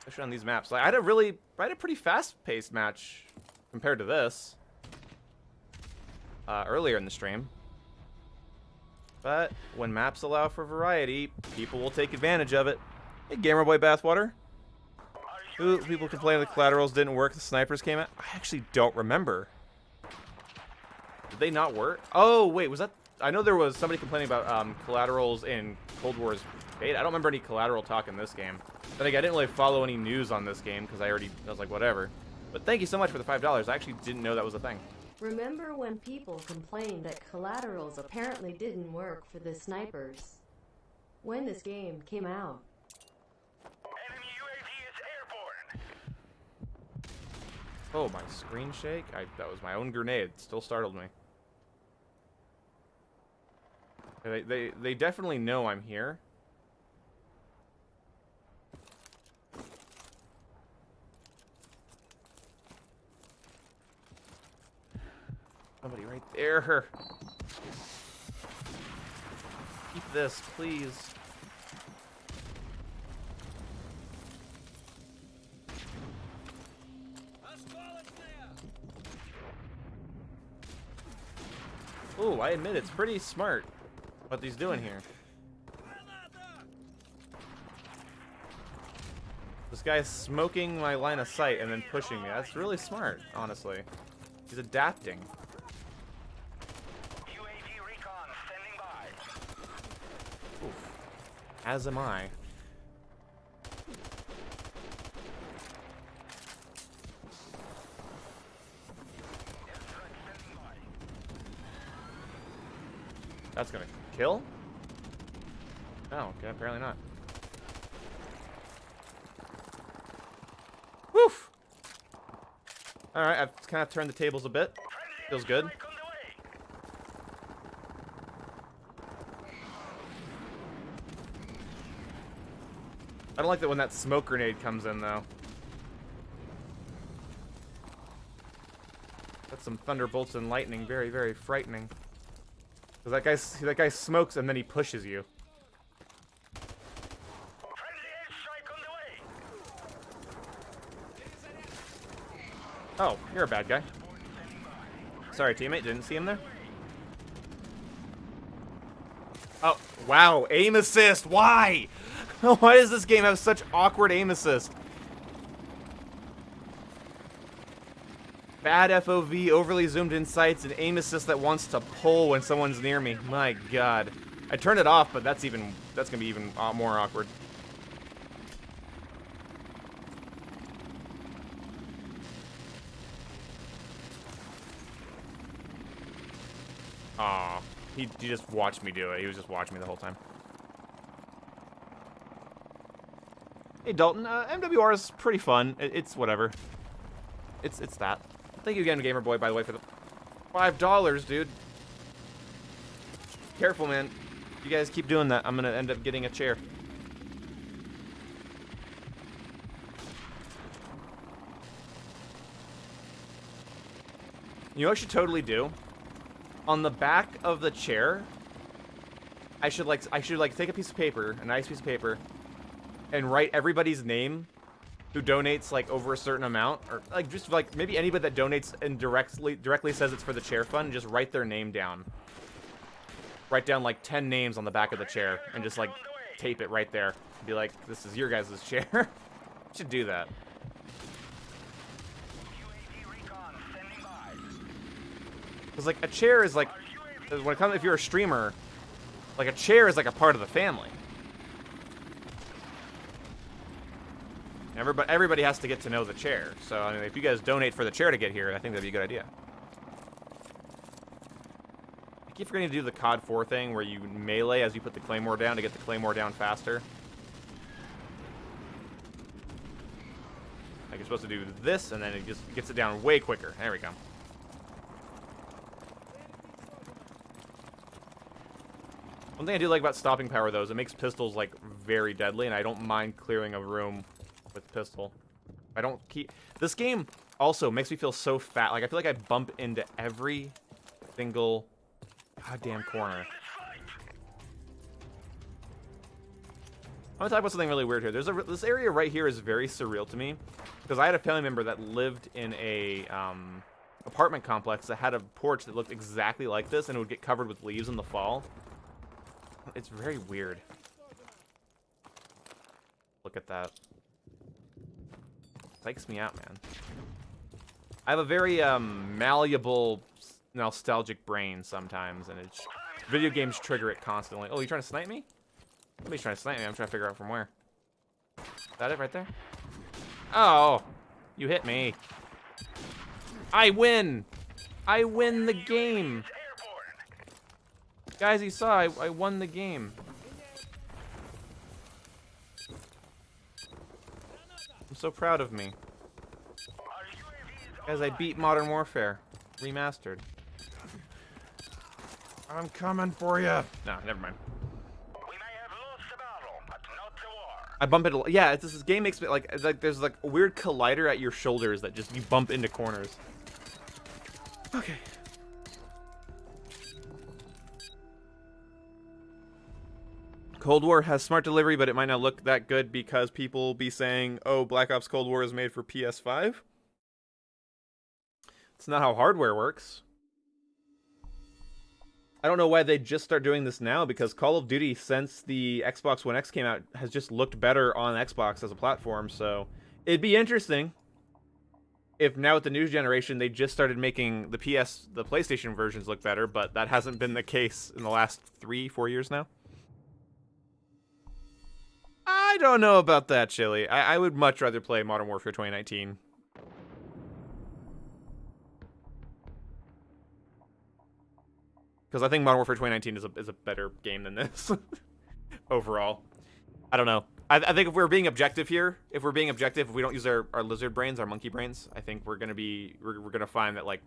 Especially on these maps. Like, I had a pretty fast-paced match compared to this earlier in the stream. But when maps allow for variety, people will take advantage of it. Hey, Gamerboy Bathwater. People complain the collaterals didn't work, the snipers came out. I actually don't remember. Did they not work? Oh, wait, was that... I know there was somebody complaining about collaterals in Cold War's beta. I don't remember any collateral talk in this game. I think I didn't really follow any news on this game because I was like, whatever. But thank you so much for the $5. I actually didn't know that was a thing. Remember when people complained that collaterals apparently didn't work for the snipers? When this game came out. Enemy Oh, my screen shake? That was my own grenade. It still startled me. They definitely know I'm here. Somebody right there. Keep this, please. Ooh, I admit it's pretty smart what he's doing here. This guy's smoking my line of sight and then pushing me. That's really smart, honestly. He's adapting. UAV recon standing by. Oof. As am I. That's gonna kill? Oh, okay, apparently not. Woof! Alright, I've kind of turned the tables a bit. Feels good. I don't like that when that smoke grenade comes in, though. That's some thunderbolts and lightning. Very, very frightening. Because that guy smokes and then he pushes you. Oh, you're a bad guy. Sorry, teammate. Didn't see him there. Oh, wow. Aim assist. Why? Why does this game have such awkward aim assist? Bad FOV, overly zoomed in sights, and aim assist that wants to pull when someone's near me. My god. I turned it off, but that's gonna be even more awkward. Aw, he just watched me do it. He was just watching me the whole time. Hey Dalton, MWR is pretty fun. It's whatever. It's that. Thank you again, Gamer Boy, by the way, for the $5, dude. Careful, man. You guys keep doing that, I'm gonna end up getting a chair. You know what I should totally do? On the back of the chair, I should take a piece of paper, a nice piece of paper, and write everybody's name who donates like over a certain amount, or like just like maybe anybody that donates and directly says it's for the chair fund, just write their name down. Write down like 10 names on the back of the chair and just like tape it right there. Be like, this is your guys' chair. Should do that. Because like a chair is like, when it comes, if you're a streamer, like a chair is like a part of the family. Everybody has to get to know the chair. So I mean, if you guys donate for the chair to get here, I think that'd be a good idea. I keep forgetting to do the COD 4 thing where you melee as you put the claymore down to get the claymore down faster. Like you're supposed to do this, and then it just gets it down way quicker. There we go. One thing I do like about stopping power, though, is it makes pistols, like, very deadly, and I don't mind clearing a room with pistol. I don't keep... This game also makes me feel so fat. Like, I feel like I bump into every single goddamn corner. I'm gonna talk about something really weird here. This area right here is very surreal to me, because I had a family member that lived in a apartment complex that had a porch that looked exactly like this, and it would get covered with leaves in the fall. It's very weird. Look at that. Psychs me out, man. I have a very malleable, nostalgic brain sometimes, and it's video games trigger it constantly. Oh, you trying to snipe me? Somebody's trying to snipe me. I'm trying to figure out from where. Is that it right there? Oh, you hit me. I win. I win the game. Guys, you saw, I won the game. I'm so proud of me. As I beat Modern Warfare Remastered. I'm coming for you. No, never mind. We may have lost the battle, but not the war. I bump into. Yeah, it's, this game makes me like there's like a weird collider at your shoulders that just you bump into corners. Okay. Cold War has smart delivery, but it might not look that good because people be saying, "Oh, Black Ops Cold War is made for PS5." It's not how hardware works. I don't know why they just start doing this now, because Call of Duty, since the Xbox One X came out, has just looked better on Xbox as a platform, so it'd be interesting if now with the new generation they just started making the PlayStation versions look better, but that hasn't been the case in the last 3-4 years now. I don't know about that, Chili. I would much rather play Modern Warfare 2019. Because I think Modern Warfare 2019 is a better game than this. Overall. I don't know. I think if we're being objective here, if we don't use our lizard brains, our monkey brains, I think we're gonna find that like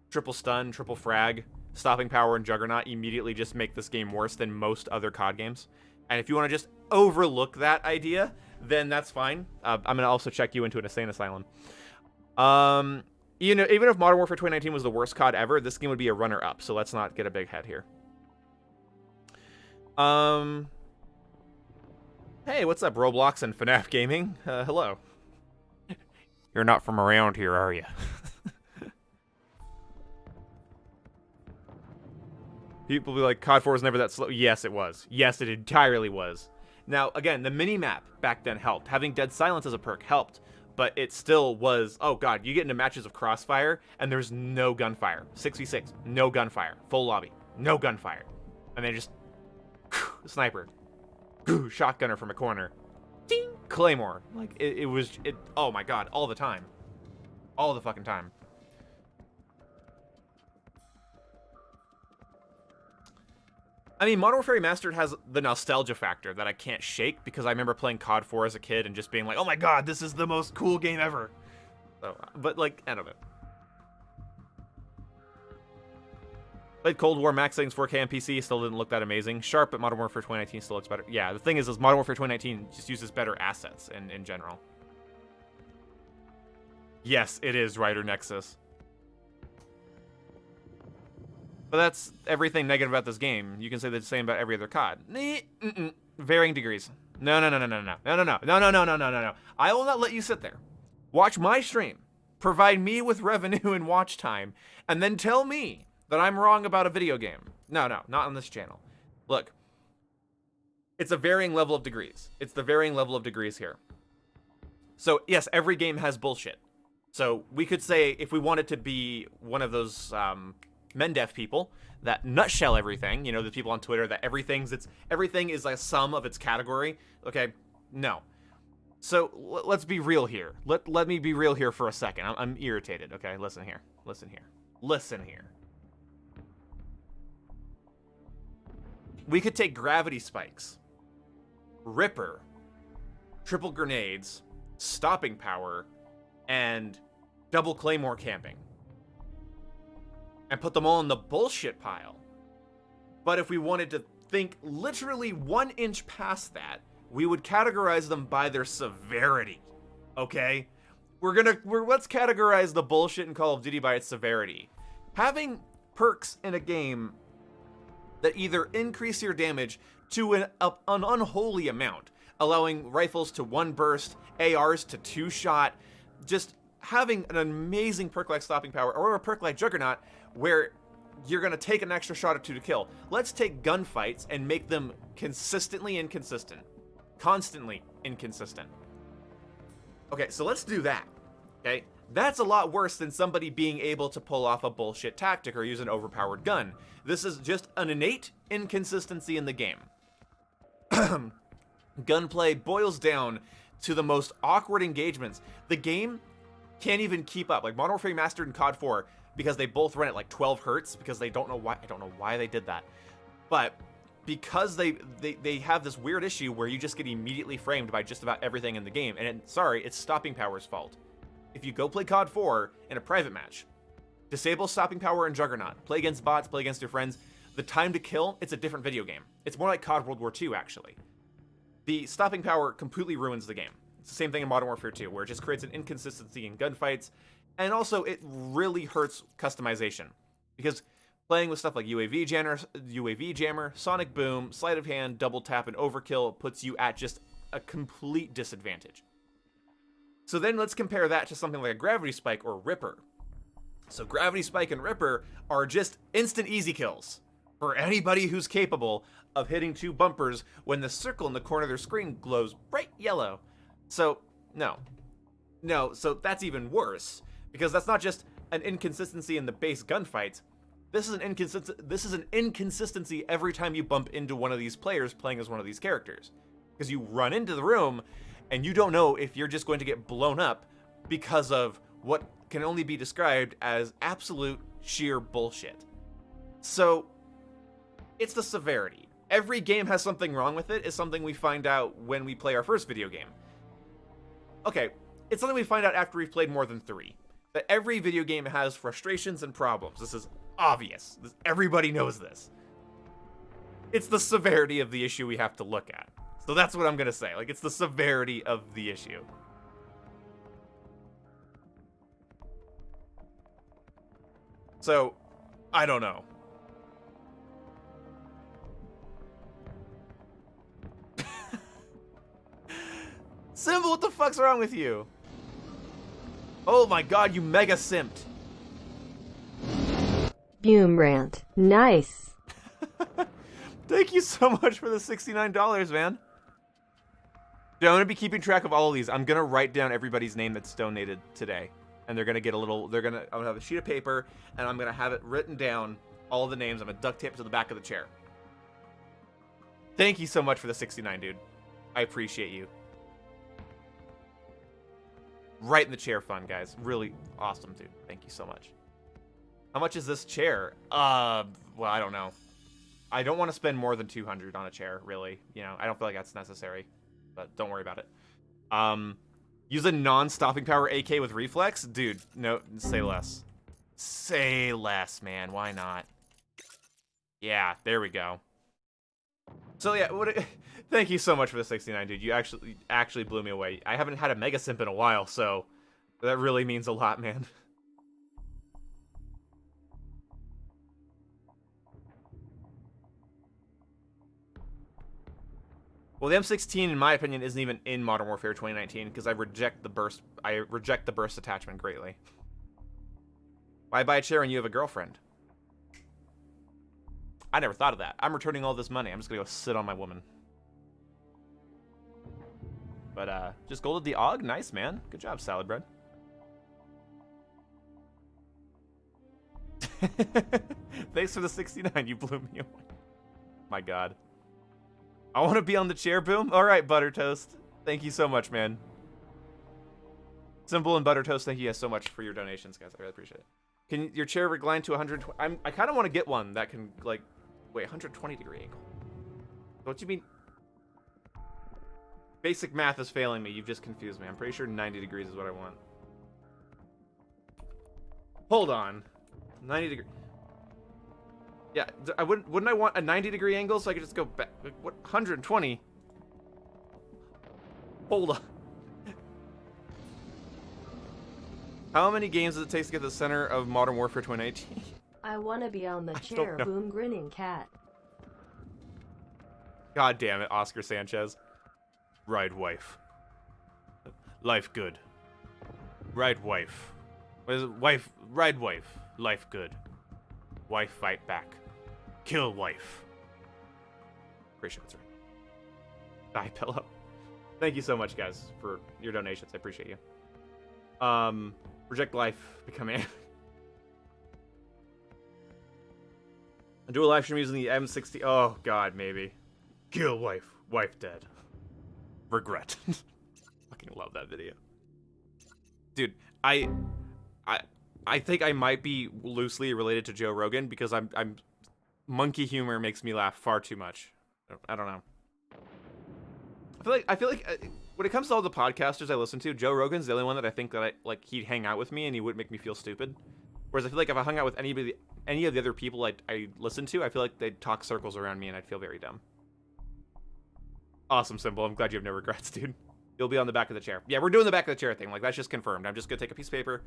triple stun, triple frag, stopping power, and juggernaut immediately just make this game worse than most other COD games. And if you want to just overlook that idea, then that's fine. I'm gonna also check you into an insane asylum. You know, even if Modern Warfare 2019 was the worst COD ever, this game would be a runner-up, so let's not get a big head here. Hey, what's up, Roblox and FNAF Gaming? Hello. You're not from around here, are you? People be like, COD 4 was never that slow. Yes, it was. Yes, it entirely was. Now, again, the mini-map back then helped. Having Dead Silence as a perk helped. But it still was, oh god, you get into matches of Crossfire, and there's no gunfire. 6v6, no gunfire. Full lobby, no gunfire. And then just, sniper, shotgunner from a corner. Ding! Claymore. Like, it was, oh my god, all the time. All the fucking time. I mean, Modern Warfare Remastered has the nostalgia factor that I can't shake because I remember playing COD 4 as a kid and just being like, oh my god, this is the most cool game ever. So, but like, I don't know. Played Cold War max settings 4K on PC, still didn't look that amazing. Sharp, but Modern Warfare 2019 still looks better. Yeah, the thing is Modern Warfare 2019 just uses better assets in general. Yes, it is Rider Nexus. But that's everything negative about this game. You can say the same about every other COD. Varying degrees. No. I will not let you sit there. Watch my stream. Provide me with revenue and watch time. And then tell me that I'm wrong about a video game. No, not on this channel. Look. It's a varying level of degrees. It's the varying level of degrees here. So, yes, every game has bullshit. So, we could say, if we wanted to be one of those, Mendef people that nutshell everything, you know, the people on Twitter that everything is a sum of its category. Okay, no. So let's be real here. Let me be real here for a second. I'm irritated. Okay, listen here. We could take gravity spikes, Ripper, triple grenades, stopping power, and double claymore camping. And put them all in the bullshit pile. But if we wanted to think literally 1 inch past that, we would categorize them by their severity. Okay? Let's categorize the bullshit in Call of Duty by its severity. Having perks in a game that either increase your damage to an unholy amount, allowing rifles to 1 burst, ARs to 2 shot, just having an amazing perk like stopping power, or a perk like Juggernaut, where you're gonna take an extra shot or 2 to kill. Let's take gunfights and make them consistently inconsistent. Constantly inconsistent. Okay, so let's do that. Okay? That's a lot worse than somebody being able to pull off a bullshit tactic or use an overpowered gun. This is just an innate inconsistency in the game. Gunplay boils down to the most awkward engagements. The game can't even keep up. Like Modern Warfare Remastered and COD 4, because they both run at like 12 hertz, because they don't know why. I don't know why they did that. But because they have this weird issue where you just get immediately framed by just about everything in the game. And sorry, it's stopping power's fault. if you go play COD 4 in a private match, disable stopping power and Juggernaut, play against bots, play against your friends, the time to kill, it's a different video game. It's more like COD World War II, actually. The stopping power completely ruins the game. It's the same thing in Modern Warfare 2, where it just creates an inconsistency in gunfights, and also it really hurts customization. Because playing with stuff like UAV jammer, sonic boom, sleight of hand, double tap, and overkill puts you at just a complete disadvantage. So then let's compare that to something like a Gravity Spike or Ripper. So Gravity Spike and Ripper are just instant easy kills for anybody who's capable of hitting 2 bumpers when the circle in the corner of their screen glows bright yellow. So, no, so that's even worse, because that's not just an inconsistency in the base gunfights. This is an inconsistency every time you bump into one of these players playing as one of these characters. Because you run into the room, and you don't know if you're just going to get blown up because of what can only be described as absolute sheer bullshit. So, it's the severity. Every game has something wrong with it, is something we find out when we play our first video game. Okay, it's something we find out after we've played more than 3. That every video game has frustrations and problems. This is obvious. Everybody knows this. It's the severity of the issue we have to look at. So that's what I'm gonna say. Like, it's the severity of the issue. So, I don't know. Symbol, what the fuck's wrong with you? Oh my god, you mega simped. Boom rant. Nice. Thank you so much for the $69, man. Dude, I'm gonna be keeping track of all of these. I'm gonna write down everybody's name that's donated today. And they're gonna get a little, I'm gonna have a sheet of paper, and I'm gonna have it written down, all of the names. I'm gonna duct tape it to the back of the chair. Thank you so much for the 69, dude. I appreciate you. Right in the chair fund, guys. Really awesome, dude. Thank you so much. How much is this chair? Well, I don't know. I don't want to spend more than 200 on a chair, really. You know, I don't feel like that's necessary, but don't worry about it. Use a non-stopping power AK with reflex? Dude, no, say less. Say less, man. Why not? Yeah, there we go. So yeah, thank you so much for the 69, dude. You actually blew me away. I haven't had a Mega Simp in a while, so that really means a lot, man. Well, the M16, in my opinion, isn't even in Modern Warfare 2019 because I reject the burst. I reject the burst attachment greatly. Why buy a chair when you have a girlfriend? I never thought of that. I'm returning all this money. I'm just gonna go sit on my woman. But just golded the AUG. Nice, man. Good job, salad bread. Thanks for the 69. You blew me away. My God. I want to be on the chair, boom. All right, Butter Toast. Thank you so much, man. Symbol and Butter Toast, thank you guys so much for your donations, guys. I really appreciate it. Can your chair recline to 120? I kind of want to get one that can, like, wait, 120 degree angle. What you mean? Basic math is failing me. You've just confused me. I'm pretty sure 90 degrees is what I want. Hold on. 90 degree. Yeah, wouldn't I want a 90 degree angle so I could just go back? Like, what? 120? Hold on. How many games does it take to get to the center of Modern Warfare 2019? I wanna be on the chair, boom grinning cat. God damn it, Oscar Sanchez. Ride wife. Life good. Ride wife. What is it? Wife. Ride wife. Life good. Wife fight back. Kill wife. Pretty sure that's right. Die pillow. Thank you so much, guys, for your donations. I appreciate you. Reject life. Become an. Do a live stream using the M60. Oh God, maybe. Kill wife. Wife dead. Regret. Fucking love that video. Dude, I think I might be loosely related to Joe Rogan because I'm monkey humor makes me laugh far too much. I don't know. I feel like when it comes to all the podcasters I listen to, Joe Rogan's the only one that I think that he'd hang out with me and he wouldn't make me feel stupid. Whereas I feel like if I hung out with any of the other people I listen to, I feel like they'd talk circles around me and I'd feel very dumb. Awesome, Symbol. I'm glad you have no regrets, dude. You'll be on the back of the chair. Yeah, we're doing the back of the chair thing. Like, that's just confirmed. I'm just gonna take a piece of paper.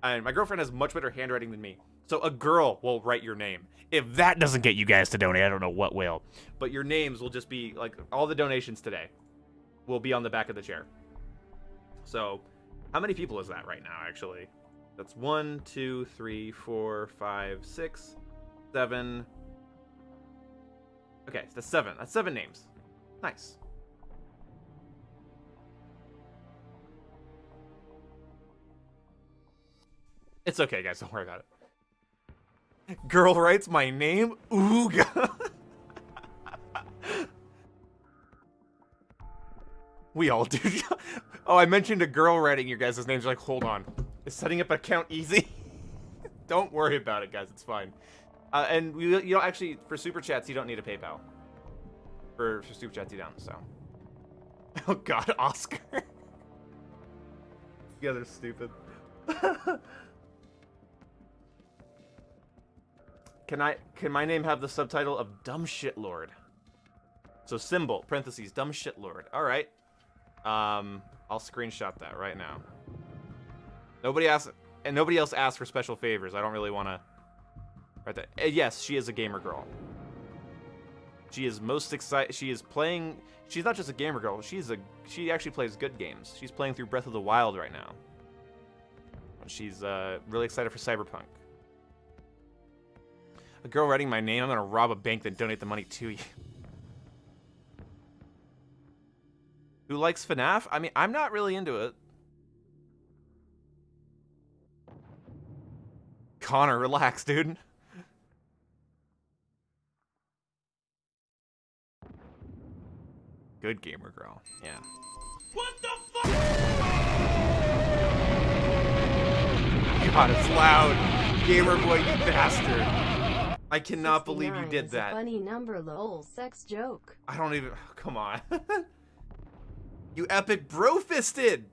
And my girlfriend has much better handwriting than me. So a girl will write your name. If that doesn't get you guys to donate, I don't know what will. But your names will just be, like, all the donations today will be on the back of the chair. So, how many people is that right now, actually? That's 1, 2, 3, 4, 5, 6, 7. Okay, so that's 7. That's 7 names. Nice. It's okay, guys. Don't worry about it. Girl writes my name? Ooga. We all do. Oh, I mentioned a girl writing your guys' names. Like, hold on. Is setting up an account easy? Don't worry about it, guys. It's fine. And you don't actually, for Super Chats, you don't need a PayPal. For Super Chats, you don't, so. Oh, God, Oscar. You guys are stupid. Can my name have the subtitle of Dumb Shit Lord? So symbol, parentheses, Dumb Shit Lord. Alright. I'll screenshot that right now. Nobody else asked for special favors. I don't really want to write that. Yes, she is a gamer girl. She is most excited. She is playing. She's not just a gamer girl. She actually plays good games. She's playing through Breath of the Wild right now. She's really excited for Cyberpunk. A girl writing my name. I'm gonna rob a bank then donate the money to you. Who likes FNAF? I mean, I'm not really into it. Connor, relax, dude. Good gamer girl. Yeah. What the fuck? God, it's loud. Gamer boy, you bastard. I cannot believe you did that. A funny number, lol. Sex joke. I don't even. Come on. You epic bro-fisted.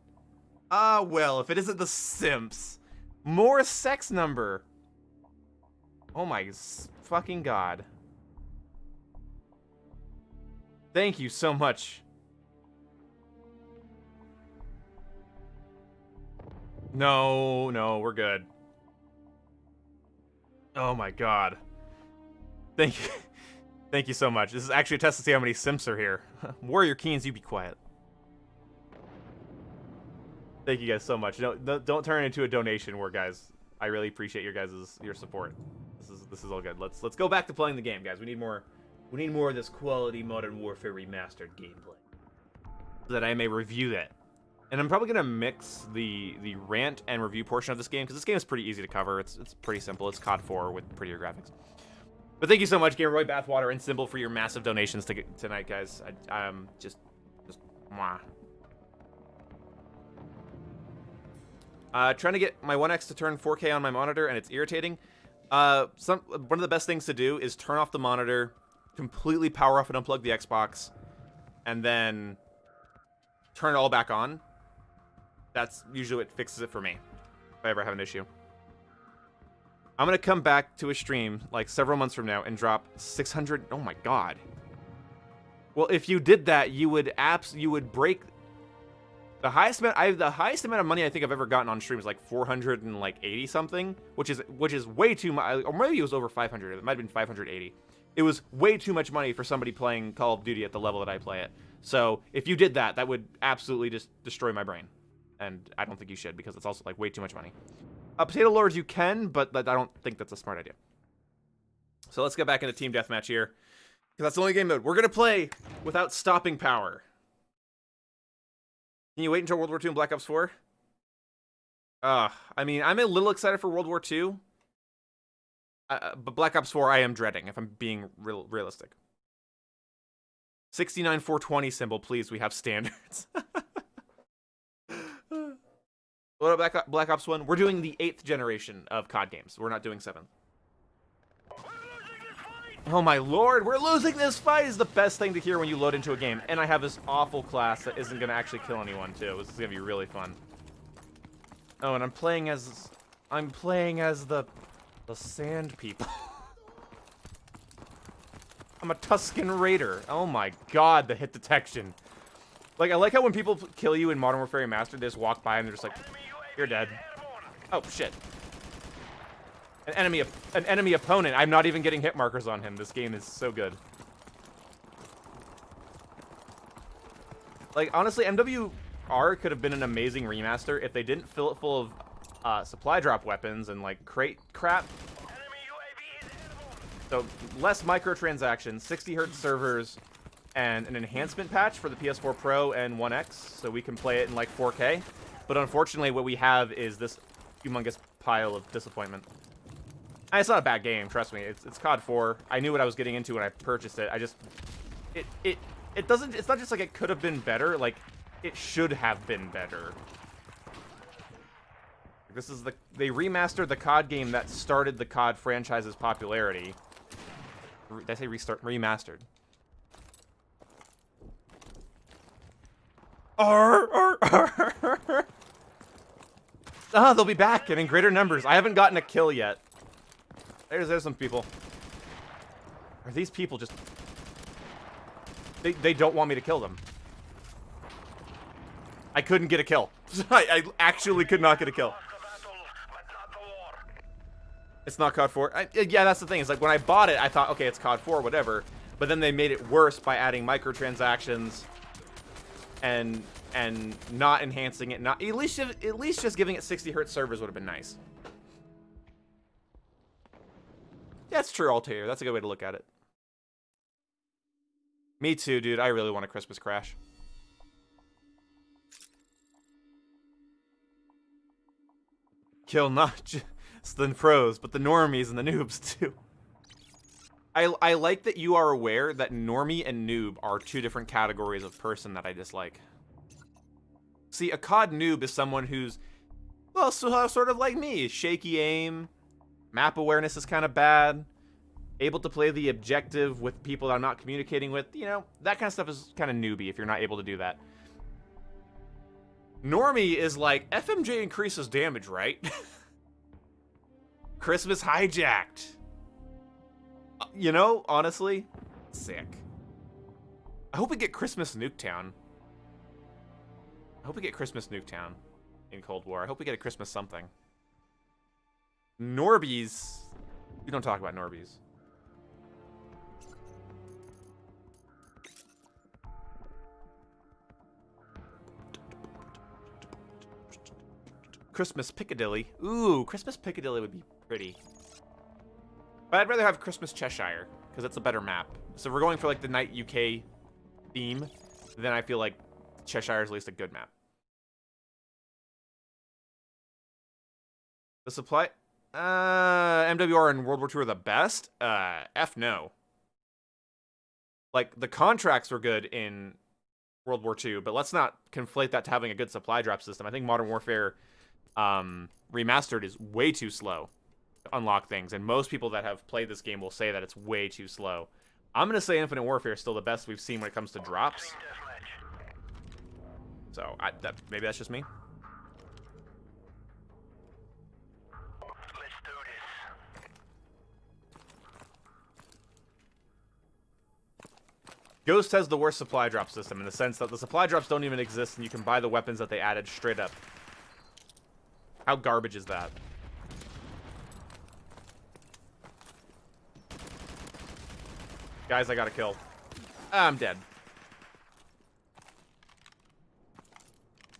Ah, well, if it isn't the Simps. More sex number. Oh my fucking God. Thank you so much. No, we're good. Oh my God. Thank you. Thank you so much. This is actually a test to see how many simps are here. Warrior Keens, you be quiet. Thank you guys so much. Don't turn it into a donation war, guys. I really appreciate your support. This is all good. Let's go back to playing the game, guys. We need more of this quality Modern Warfare Remastered gameplay, so that I may review that. And I'm probably gonna mix the rant and review portion of this game, because this game is pretty easy to cover. It's pretty simple. It's COD 4 with prettier graphics. But thank you so much, Gamerboy, Bathwater, and Symbol for your massive donations tonight, guys. Just mwah. Trying to get my 1X to turn 4K on my monitor, and it's irritating. One of the best things to do is turn off the monitor, completely power off and unplug the Xbox, and then turn it all back on. That's usually what fixes it for me, if I ever have an issue. I'm going to come back to a stream, like, several months from now and drop 600... Oh, my God. Well, if you did that, you would break... The highest amount of money I think I've ever gotten on stream is like 480 something, which is way too much. Or maybe it was over 500. It might have been 580. It was way too much money for somebody playing Call of Duty at the level that I play it. So if you did that, that would absolutely just destroy my brain, and I don't think you should, because it's also like way too much money. Potato Lords you can, but I don't think that's a smart idea. So let's get back into Team Deathmatch here, because that's the only game mode we're gonna play without stopping power. Can you wait until World War II and Black Ops 4? I mean, I'm a little excited for World War II. But Black Ops 4 I am dreading, if I'm being realistic. 69-420 Symbol, please, we have standards. What about Black Ops 1? We're doing the 8th generation of COD games. We're not doing 7th. We're losing this fight! Oh my lord, we're losing this fight is the best thing to hear when you load into a game. And I have this awful class that isn't going to actually kill anyone, too. This is going to be really fun. Oh, and I'm playing as the sand people. I'm a Tuscan Raider. Oh my god, the hit detection. Like, I like how when people kill you in Modern Warfare Remastered, they just walk by and they're just like, you're dead. Oh, shit. An enemy opponent. I'm not even getting hit markers on him. This game is so good. Like, honestly, MWR could have been an amazing remaster if they didn't fill it full of supply drop weapons and, like, crate crap. So, less microtransactions, 60Hz servers, and an enhancement patch for the PS4 Pro and One X, so we can play it in, like, 4K. But unfortunately, what we have is this humongous pile of disappointment. And it's not a bad game, trust me. It's COD 4. I knew what I was getting into when I purchased it. I just... It doesn't... It's not just like it could have been better, like, it should have been better. This is the... They remastered the COD game that started the COD franchise's popularity. Did I say restart? Remastered. Ah, they'll be back and in greater numbers. I haven't gotten a kill yet. There's some people. Are these people just... They don't want me to kill them. I couldn't get a kill. I actually could not get a kill. It's not COD 4. Yeah, that's the thing. It's like when I bought it, I thought, okay, it's COD 4, whatever. But then they made it worse by adding microtransactions and not enhancing it. Not at least just giving it 60Hz servers would have been nice. That's true, Altair. That's a good way to look at it. Me too, dude. I really want a Christmas crash. Kill not just the pros, but the normies and the noobs too. I like that you are aware that normie and noob are two different categories of person that I dislike. See, a COD noob is someone who's, well, sort of like me. Shaky aim, map awareness is kind of bad, able to play the objective with people that I'm not communicating with. You know, that kind of stuff is kind of newbie if you're not able to do that. Normie is like, FMJ increases damage, right? Christmas hijacked. You know, honestly, sick. I hope we get Christmas Nuketown. I hope we get Christmas Nuketown in Cold War. I hope we get a Christmas something. Norbies. We don't talk about Norbies. Christmas Piccadilly. Ooh, Christmas Piccadilly would be pretty. But I'd rather have Christmas Cheshire, because it's a better map. So if we're going for, like, the Night UK theme, then I feel like Cheshire is at least a good map. The supply... MWR and World War II are the best? F no. Like, the contracts were good in World War II, but let's not conflate that to having a good supply drop system. I think Modern Warfare Remastered is way too slow to unlock things, and most people that have played this game will say that it's way too slow. I'm going to say Infinite Warfare is still the best we've seen when it comes to drops. So, maybe that's just me. Let's do this. Ghost has the worst supply drop system in the sense that the supply drops don't even exist and you can buy the weapons that they added straight up. How garbage is that? Guys, I got a kill. I'm dead.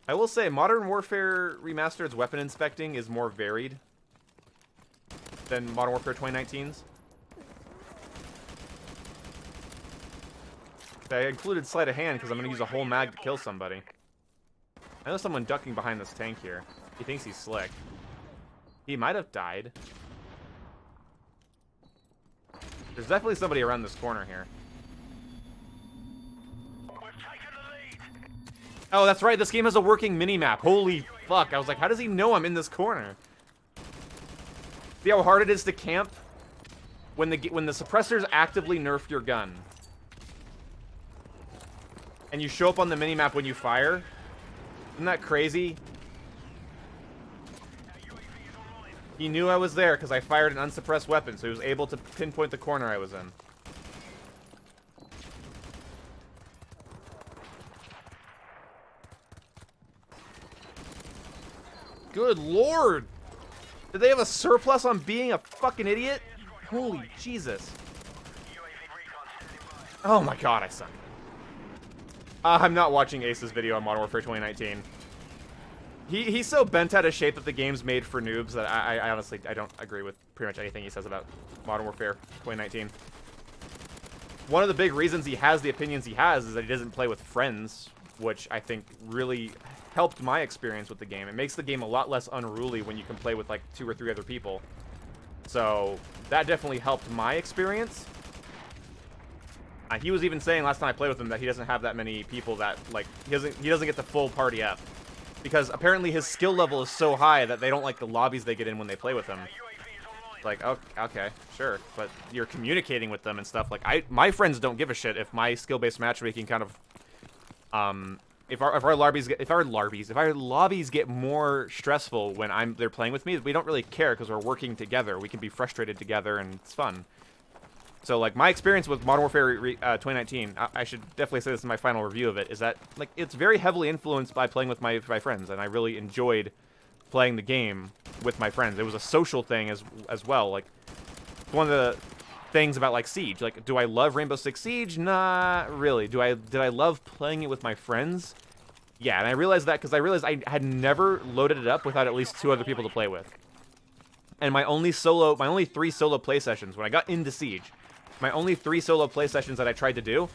I will say, Modern Warfare Remastered's weapon inspecting is more varied than Modern Warfare 2019's. I included sleight of hand because I'm going to use a whole mag to kill somebody. I know someone ducking behind this tank here. He thinks he's slick. He might have died. There's definitely somebody around this corner here. We've taken the lead. Oh, that's right. This game has a working mini-map. Holy fuck. I was like, how does he know I'm in this corner? See how hard it is to camp when the suppressors actively nerf your gun, and you show up on the minimap when you fire, isn't that crazy? He knew I was there because I fired an unsuppressed weapon, so he was able to pinpoint the corner I was in. Good lord! Did they have a surplus on being a fucking idiot? Holy Jesus. Oh my god, I suck. I'm not watching Ace's video on Modern Warfare 2019. He's so bent out of shape that the game's made for noobs that I honestly, I don't agree with pretty much anything he says about Modern Warfare 2019. One of the big reasons he has the opinions he has is that he doesn't play with friends, which I think really helped my experience with the game. It makes the game a lot less unruly when you can play with like 2 or 3 other people. So that definitely helped my experience. He was even saying last time I played with him that he doesn't have that many people that like he doesn't get the full party up. Because apparently his skill level is so high that they don't like the lobbies they get in when they play with him. Like, oh, okay, sure, but you're communicating with them and stuff. Like, my friends don't give a shit if my skill-based matchmaking kind of, if our lobbies get more stressful when they're playing with me, we don't really care because we're working together. We can be frustrated together and it's fun. So, like, my experience with Modern Warfare 2019, I should definitely say this in my final review of it, is that, like, it's very heavily influenced by playing with my friends, and I really enjoyed playing the game with my friends. It was a social thing as well. Like, one of the things about, like, Siege. Like, do I love Rainbow Six Siege? Not really. Did I love playing it with my friends? Yeah, and I realized that because I realized I had never loaded it up without at least 2 other people to play with. And my only 3 solo play sessions, when I got into Siege, my only 3 solo play sessions that I tried to do,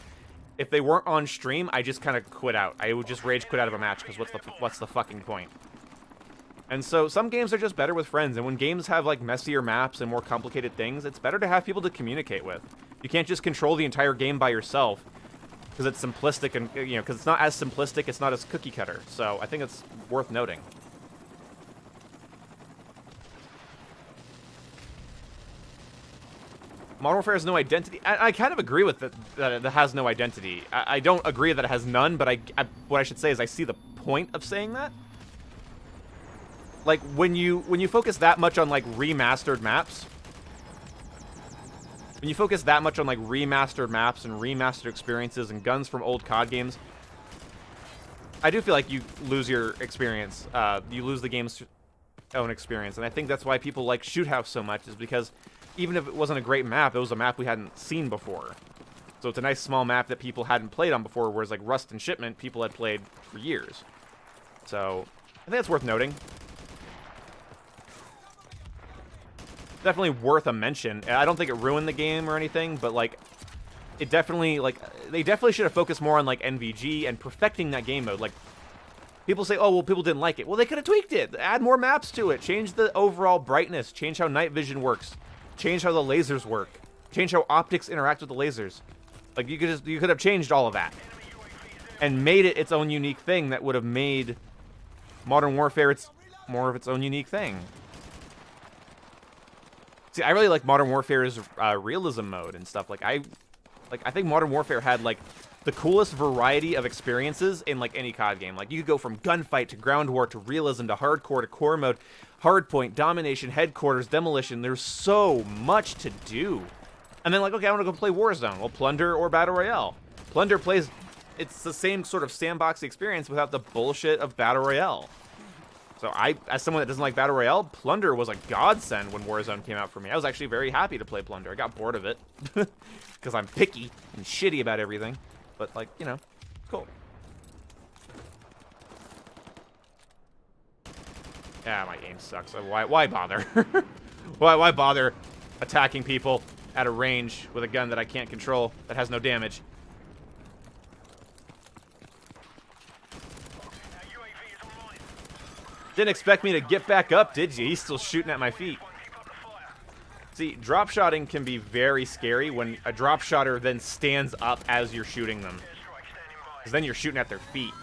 if they weren't on stream, I just kind of quit out. I would just rage quit out of a match, because what's the fucking point? And so, some games are just better with friends, and when games have, like, messier maps and more complicated things, it's better to have people to communicate with. You can't just control the entire game by yourself, because it's simplistic, and, you know, because it's not as simplistic, it's not as cookie-cutter. So, I think it's worth noting. Modern Warfare has no identity. I kind of agree with that it has no identity. I don't agree that it has none, but what I should say is I see the point of saying that. Like, when you focus that much on, like, remastered maps, and remastered experiences and guns from old COD games, I do feel like you lose your experience. You lose the game's own experience, and I think that's why people like Shoot House so much, is because even if it wasn't a great map, it was a map we hadn't seen before. So it's a nice small map that people hadn't played on before, whereas like Rust and Shipment, people had played for years. So I think that's worth noting. Definitely worth a mention. I don't think it ruined the game or anything, but like it definitely, like, they definitely should have focused more on like NVG and perfecting that game mode. Like, people say, oh, well, people didn't like it. Well, they could have tweaked it. Add more maps to it. Change the overall brightness. Change how night vision works. Change how the lasers work. Change how optics interact with the lasers. Like, you could have changed all of that and made it its own unique thing that would have made Modern Warfare more of its own unique thing. See, I really like Modern Warfare's realism mode and stuff. I think Modern Warfare had like the coolest variety of experiences in like any COD game. Like, you could go from gunfight to ground war to realism to hardcore to core mode, hardpoint, domination, headquarters, demolition. There's so much to do. And then, like, okay, I want to go play Warzone. Well, Plunder or Battle Royale. Plunder plays, it's the same sort of sandbox experience without the bullshit of Battle Royale. So as someone that doesn't like Battle Royale, Plunder was a godsend when Warzone came out for me. I was actually very happy to play Plunder. I got bored of it because I'm picky and shitty about everything. But, like, you know, cool. Yeah, my aim sucks. So why bother? why bother attacking people at a range with a gun that I can't control, that has no damage? Didn't expect me to get back up, did you? He's still shooting at my feet. See, drop shotting can be very scary when a drop shotter then stands up as you're shooting them. Because then you're shooting at their feet.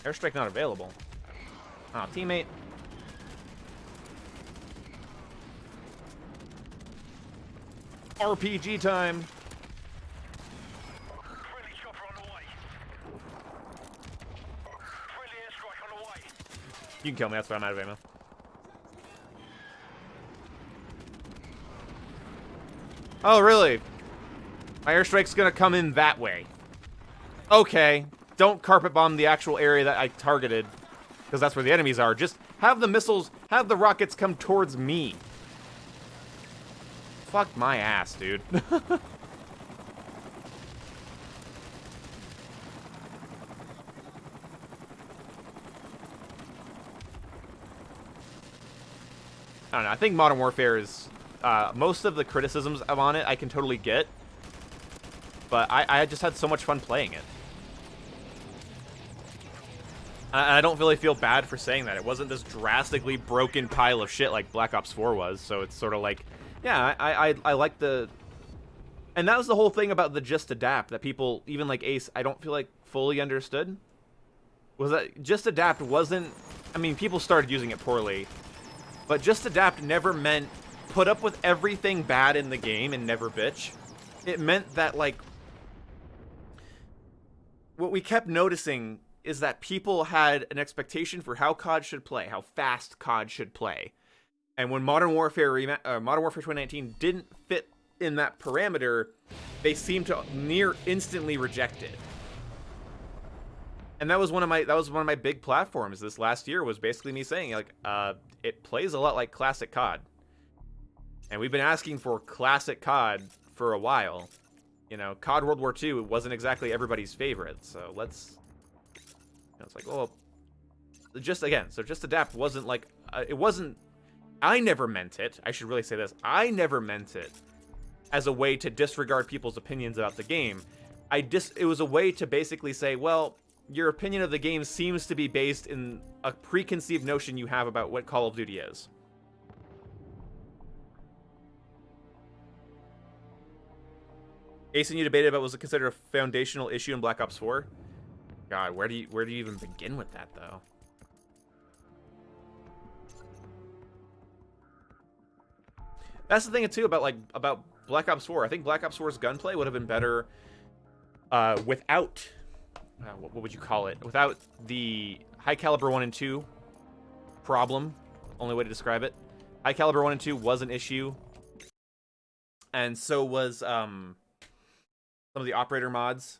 Airstrike not available. Oh, teammate. RPG time. Friendly chopper on the way. Friendly airstrike on the way. You can kill me, that's why I'm out of ammo. Oh, really? My airstrike's gonna come in that way. Okay. Don't carpet bomb the actual area that I targeted, because that's where the enemies are. Just have the missiles, have the rockets come towards me. Fuck my ass, dude. I don't know. I think Modern Warfare is... most of the criticisms on it I can totally get. But I just had so much fun playing it. I don't really feel bad for saying that. It wasn't this drastically broken pile of shit like Black Ops 4 was. So it's sort of like... Yeah, I like the... And that was the whole thing about the Just Adapt. That people, even like Ace, I don't feel like fully understood. Was that Just Adapt wasn't... I mean, people started using it poorly. But Just Adapt never meant put up with everything bad in the game and never bitch. It meant that, like... What we kept noticing is that people had an expectation for how COD should play, how fast COD should play. And when Modern Warfare 2019 didn't fit in that parameter, they seemed to near instantly reject it. And that was one of my big platforms this last year, was basically me saying, like, it plays a lot like classic COD. And we've been asking for classic COD for a while. You know, COD World War II wasn't exactly everybody's favorite, so let's... You know, it's like, well, Just Adapt wasn't like... it wasn't... I never meant it. I should really say this. I never meant it as a way to disregard people's opinions about the game. It was a way to basically say, well, your opinion of the game seems to be based in a preconceived notion you have about what Call of Duty is. Ace and you debated about was it considered a foundational issue in Black Ops 4? God, where do you even begin with that, though? That's the thing too about Black Ops 4. I think Black Ops 4's gunplay would have been better without what would you call it? Without the high caliber 1 and 2 problem. Only way to describe it. High caliber 1 and 2 was an issue, and so was some of the operator mods.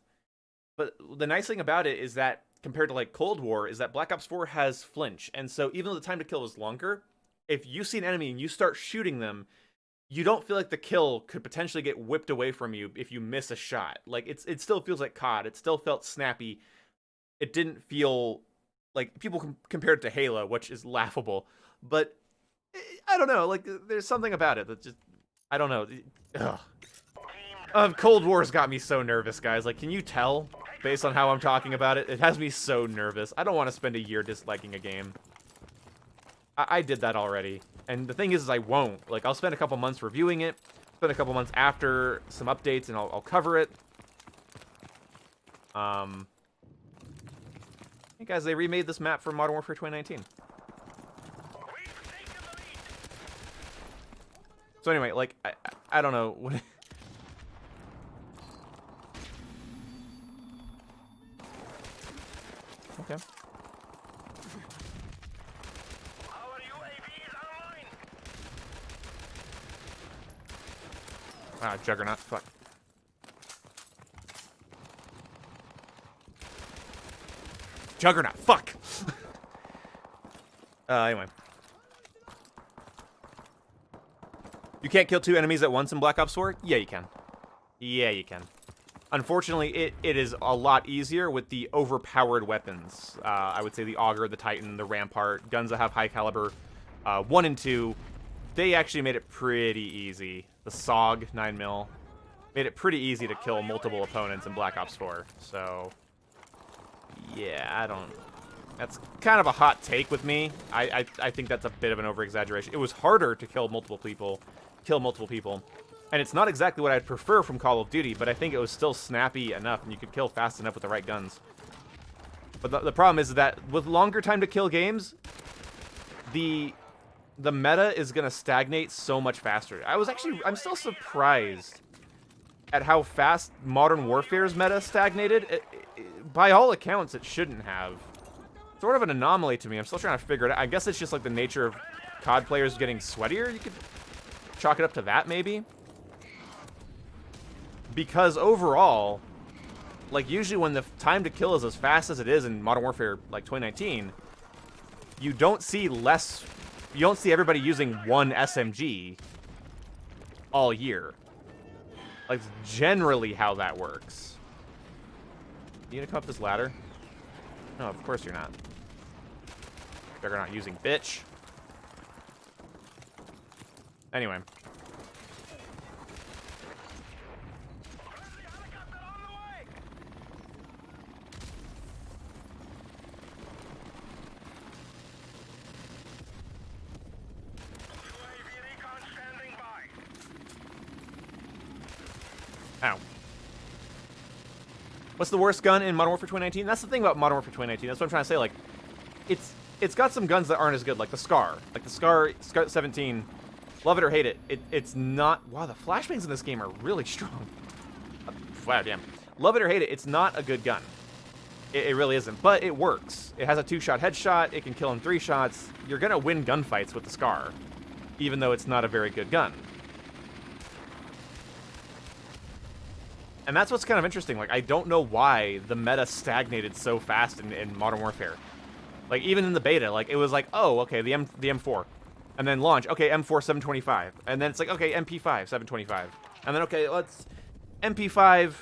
But the nice thing about it is that compared to like Cold War is that Black Ops 4 has flinch, and so even though the time to kill is longer, if you see an enemy and you start shooting them, you don't feel like the kill could potentially get whipped away from you if you miss a shot. Like, it still feels like COD. It still felt snappy. It didn't feel like... People compare it to Halo, which is laughable. But, I don't know. Like, there's something about it that just... I don't know. Ugh. Cold War's got me so nervous, guys. Like, can you tell, based on how I'm talking about it? It has me so nervous. I don't want to spend a year disliking a game. I did that already. And the thing is I won't. Like, I'll spend a couple months reviewing it, spend a couple months after some updates, and I'll cover it. Hey guys, they remade this map for Modern Warfare 2019. So anyway, like, I don't know. Okay. Ah, Juggernaut. Fuck. Juggernaut. Fuck. Anyway. You can't kill 2 enemies at once in Black Ops 4? Yeah, you can. Yeah, you can. Unfortunately, it is a lot easier with the overpowered weapons. I would say the Augur, the Titan, the Rampart, guns that have high caliber 1 and 2. They actually made it pretty easy. The SOG 9mm made it pretty easy to kill multiple opponents in Black Ops 4. So, yeah, I don't... That's kind of a hot take with me. I think that's a bit of an over-exaggeration. It was harder to kill multiple people. And it's not exactly what I'd prefer from Call of Duty, but I think it was still snappy enough, and you could kill fast enough with the right guns. But the problem is that with longer time to kill games, the the meta is gonna stagnate so much faster. I'm still surprised at how fast Modern Warfare's meta stagnated. By all accounts, it shouldn't have. Sort of an anomaly to me. I'm still trying to figure it out. I guess it's just like the nature of COD players getting sweatier. You could chalk it up to that, maybe. Because overall, like usually when the time to kill is as fast as it is in Modern Warfare like 2019, you don't see everybody using one SMG all year. Like generally how that works. You gonna come up this ladder? No, of course you're not. They're not using bitch. Anyway. Ow. What's the worst gun in Modern Warfare 2019? That's the thing about Modern Warfare 2019. That's what I'm trying to say. Like, it's got some guns that aren't as good, like the Scar. Like the Scar 17. Love it or hate it. It's not... Wow, the flashbangs in this game are really strong. Wow, damn. Love it or hate it, it's not a good gun. It really isn't. But it works. It has a 2-shot headshot. It can kill in 3 shots. You're going to win gunfights with the Scar, even though it's not a very good gun. And that's what's kind of interesting. Like, I don't know why the meta stagnated so fast in Modern Warfare. Like, even in the beta, like, it was like, oh, okay, the M4. And then launch, okay, M4 725. And then it's like, okay, MP5 725. And then, okay, let's MP5,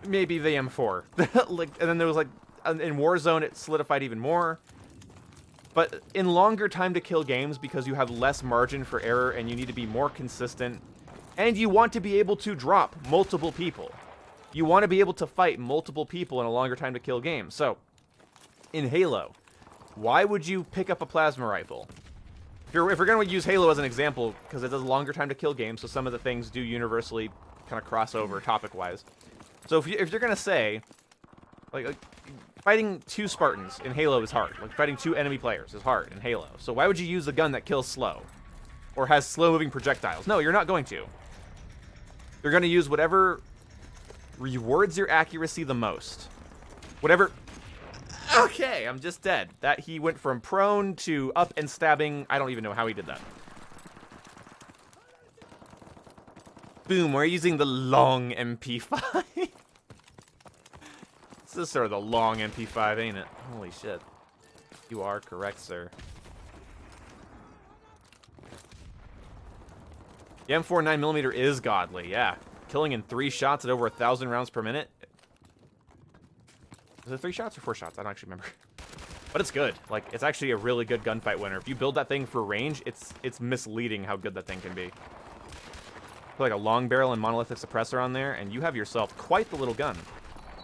maybe the M4. Like, and then there was like, in Warzone, it solidified even more. But in longer time to kill games, because you have less margin for error and you need to be more consistent, and you want to be able to drop multiple people. You want to be able to fight multiple people in a longer time to kill game. So, in Halo, why would you pick up a plasma rifle? If we're going to use Halo as an example, because it does a longer time to kill game, so some of the things do universally kind of cross over topic-wise. So if you're going to say, like, fighting 2 Spartans in Halo is hard. Like, fighting 2 enemy players is hard in Halo. So why would you use a gun that kills slow? Or has slow-moving projectiles? No, you're not going to. You're going to use whatever rewards your accuracy the most. Whatever... Okay, I'm just dead. That he went from prone to up and stabbing. I don't even know how he did that. Boom, we're using the long MP5. This is sort of the long MP5, ain't it? Holy shit. You are correct, sir. The M4 9mm is godly, yeah. Killing in 3 shots at over 1,000 rounds per minute. Is it 3 shots or 4 shots? I don't actually remember. But it's good. Like, it's actually a really good gunfight winner. If you build that thing for range, it's misleading how good that thing can be. Put like a long barrel and monolithic suppressor on there, and you have yourself quite the little gun.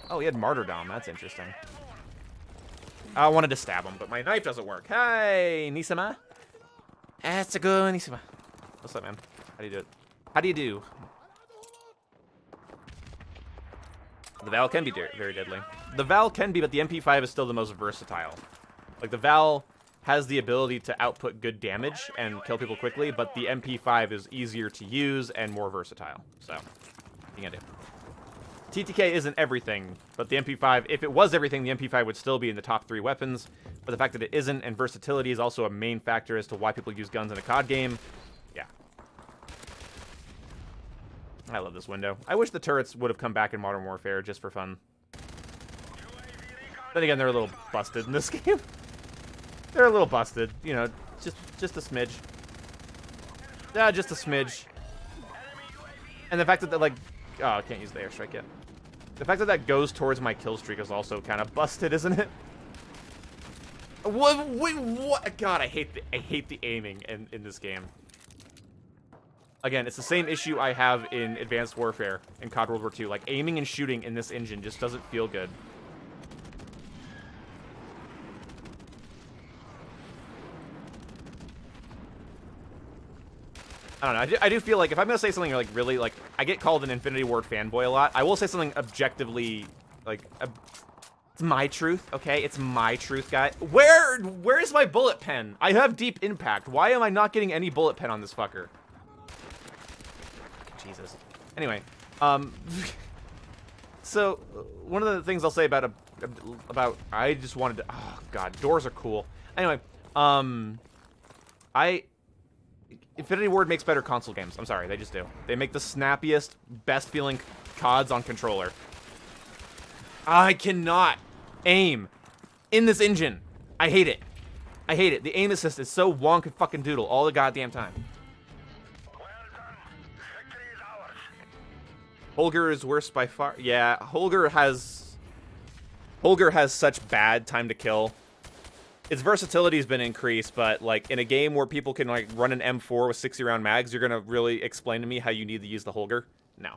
Oh, he had martyrdom. That's interesting. I wanted to stab him, but my knife doesn't work. Hi, Nisama. That's a good Nisama. What's up, man? How do you do it? How do you do? The Val can be very deadly. The Val can be, but the MP5 is still the most versatile. Like, the Val has the ability to output good damage and kill people quickly, but the MP5 is easier to use and more versatile. So, what are you gonna do? TTK isn't everything, but the MP5, if it was everything, the MP5 would still be in the top 3 weapons. But the fact that it isn't, and versatility is also a main factor as to why people use guns in a COD game. Yeah. I love this window. I wish the turrets would have come back in Modern Warfare just for fun. Then again, they're a little busted in this game. They're a little busted, you know, just a smidge. Yeah, just a smidge. And the fact that they're like, oh, I can't use the airstrike yet. The fact that that goes towards my kill streak is also kind of busted, isn't it? What? Wait, what? God, I hate the aiming in this game. Again, it's the same issue I have in Advanced Warfare in COD World War II. Like, aiming and shooting in this engine just doesn't feel good. I don't know. I do feel like if I'm going to say something like really, like, I get called an Infinity Ward fanboy a lot. I will say something objectively, like, It's my truth, okay? It's my truth, guy. Where is my bullet pen? I have deep impact. Why am I not getting any bullet pen on this fucker? Jesus. Anyway, so one of the things I'll say about I just wanted to, oh god, doors are cool. Anyway, Infinity Ward makes better console games. I'm sorry, they just do. They make the snappiest, best feeling CODs on controller. I cannot aim in this engine. I hate it. I hate it. The aim assist is so wonk and fucking doodle all the goddamn time. Well done. Victory is ours. Holger is worse by far. Yeah, Holger has such bad time to kill. Its versatility has been increased, but like in a game where people can like run an M4 with 60 round mags, you're gonna really explain to me how you need to use the Holger? No.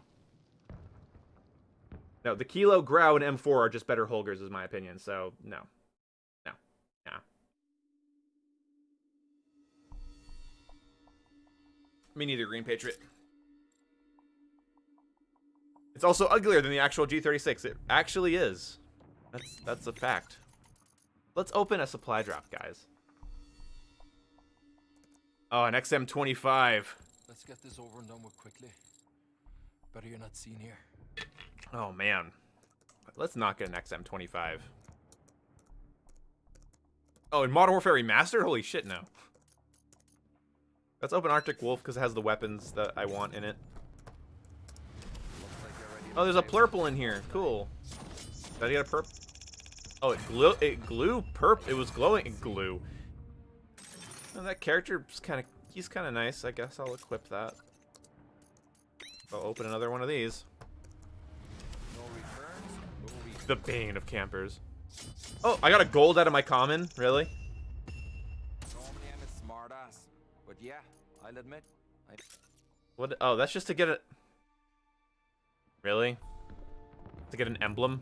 No, the Kilo, Grau, and M4 are just better Holgers, is my opinion. So no, no, no. Me neither, Green Patriot. It's also uglier than the actual G36. It actually is. That's a fact. Let's open a supply drop, guys. Oh, an XM25. Let's get this over and done with quickly. Better you're not seen here. Oh, man. Let's not get an XM25. Oh, and Modern Warfare Remastered? Holy shit, no. Let's open Arctic Wolf because it has the weapons that I want in it. Oh, there's a plurple in here. Cool. Did I get a perp? Oh, it glue perp. It was glowing glue. Oh, that character's he's kind of nice. I guess I'll equip that. I'll open another one of these. No returns, no refunds. The bane of campers. Oh, I got a gold out of my common. Really? Normally I'm a smart ass, but yeah, I'll admit. What? Oh, that's just to get it. Really? To get an emblem?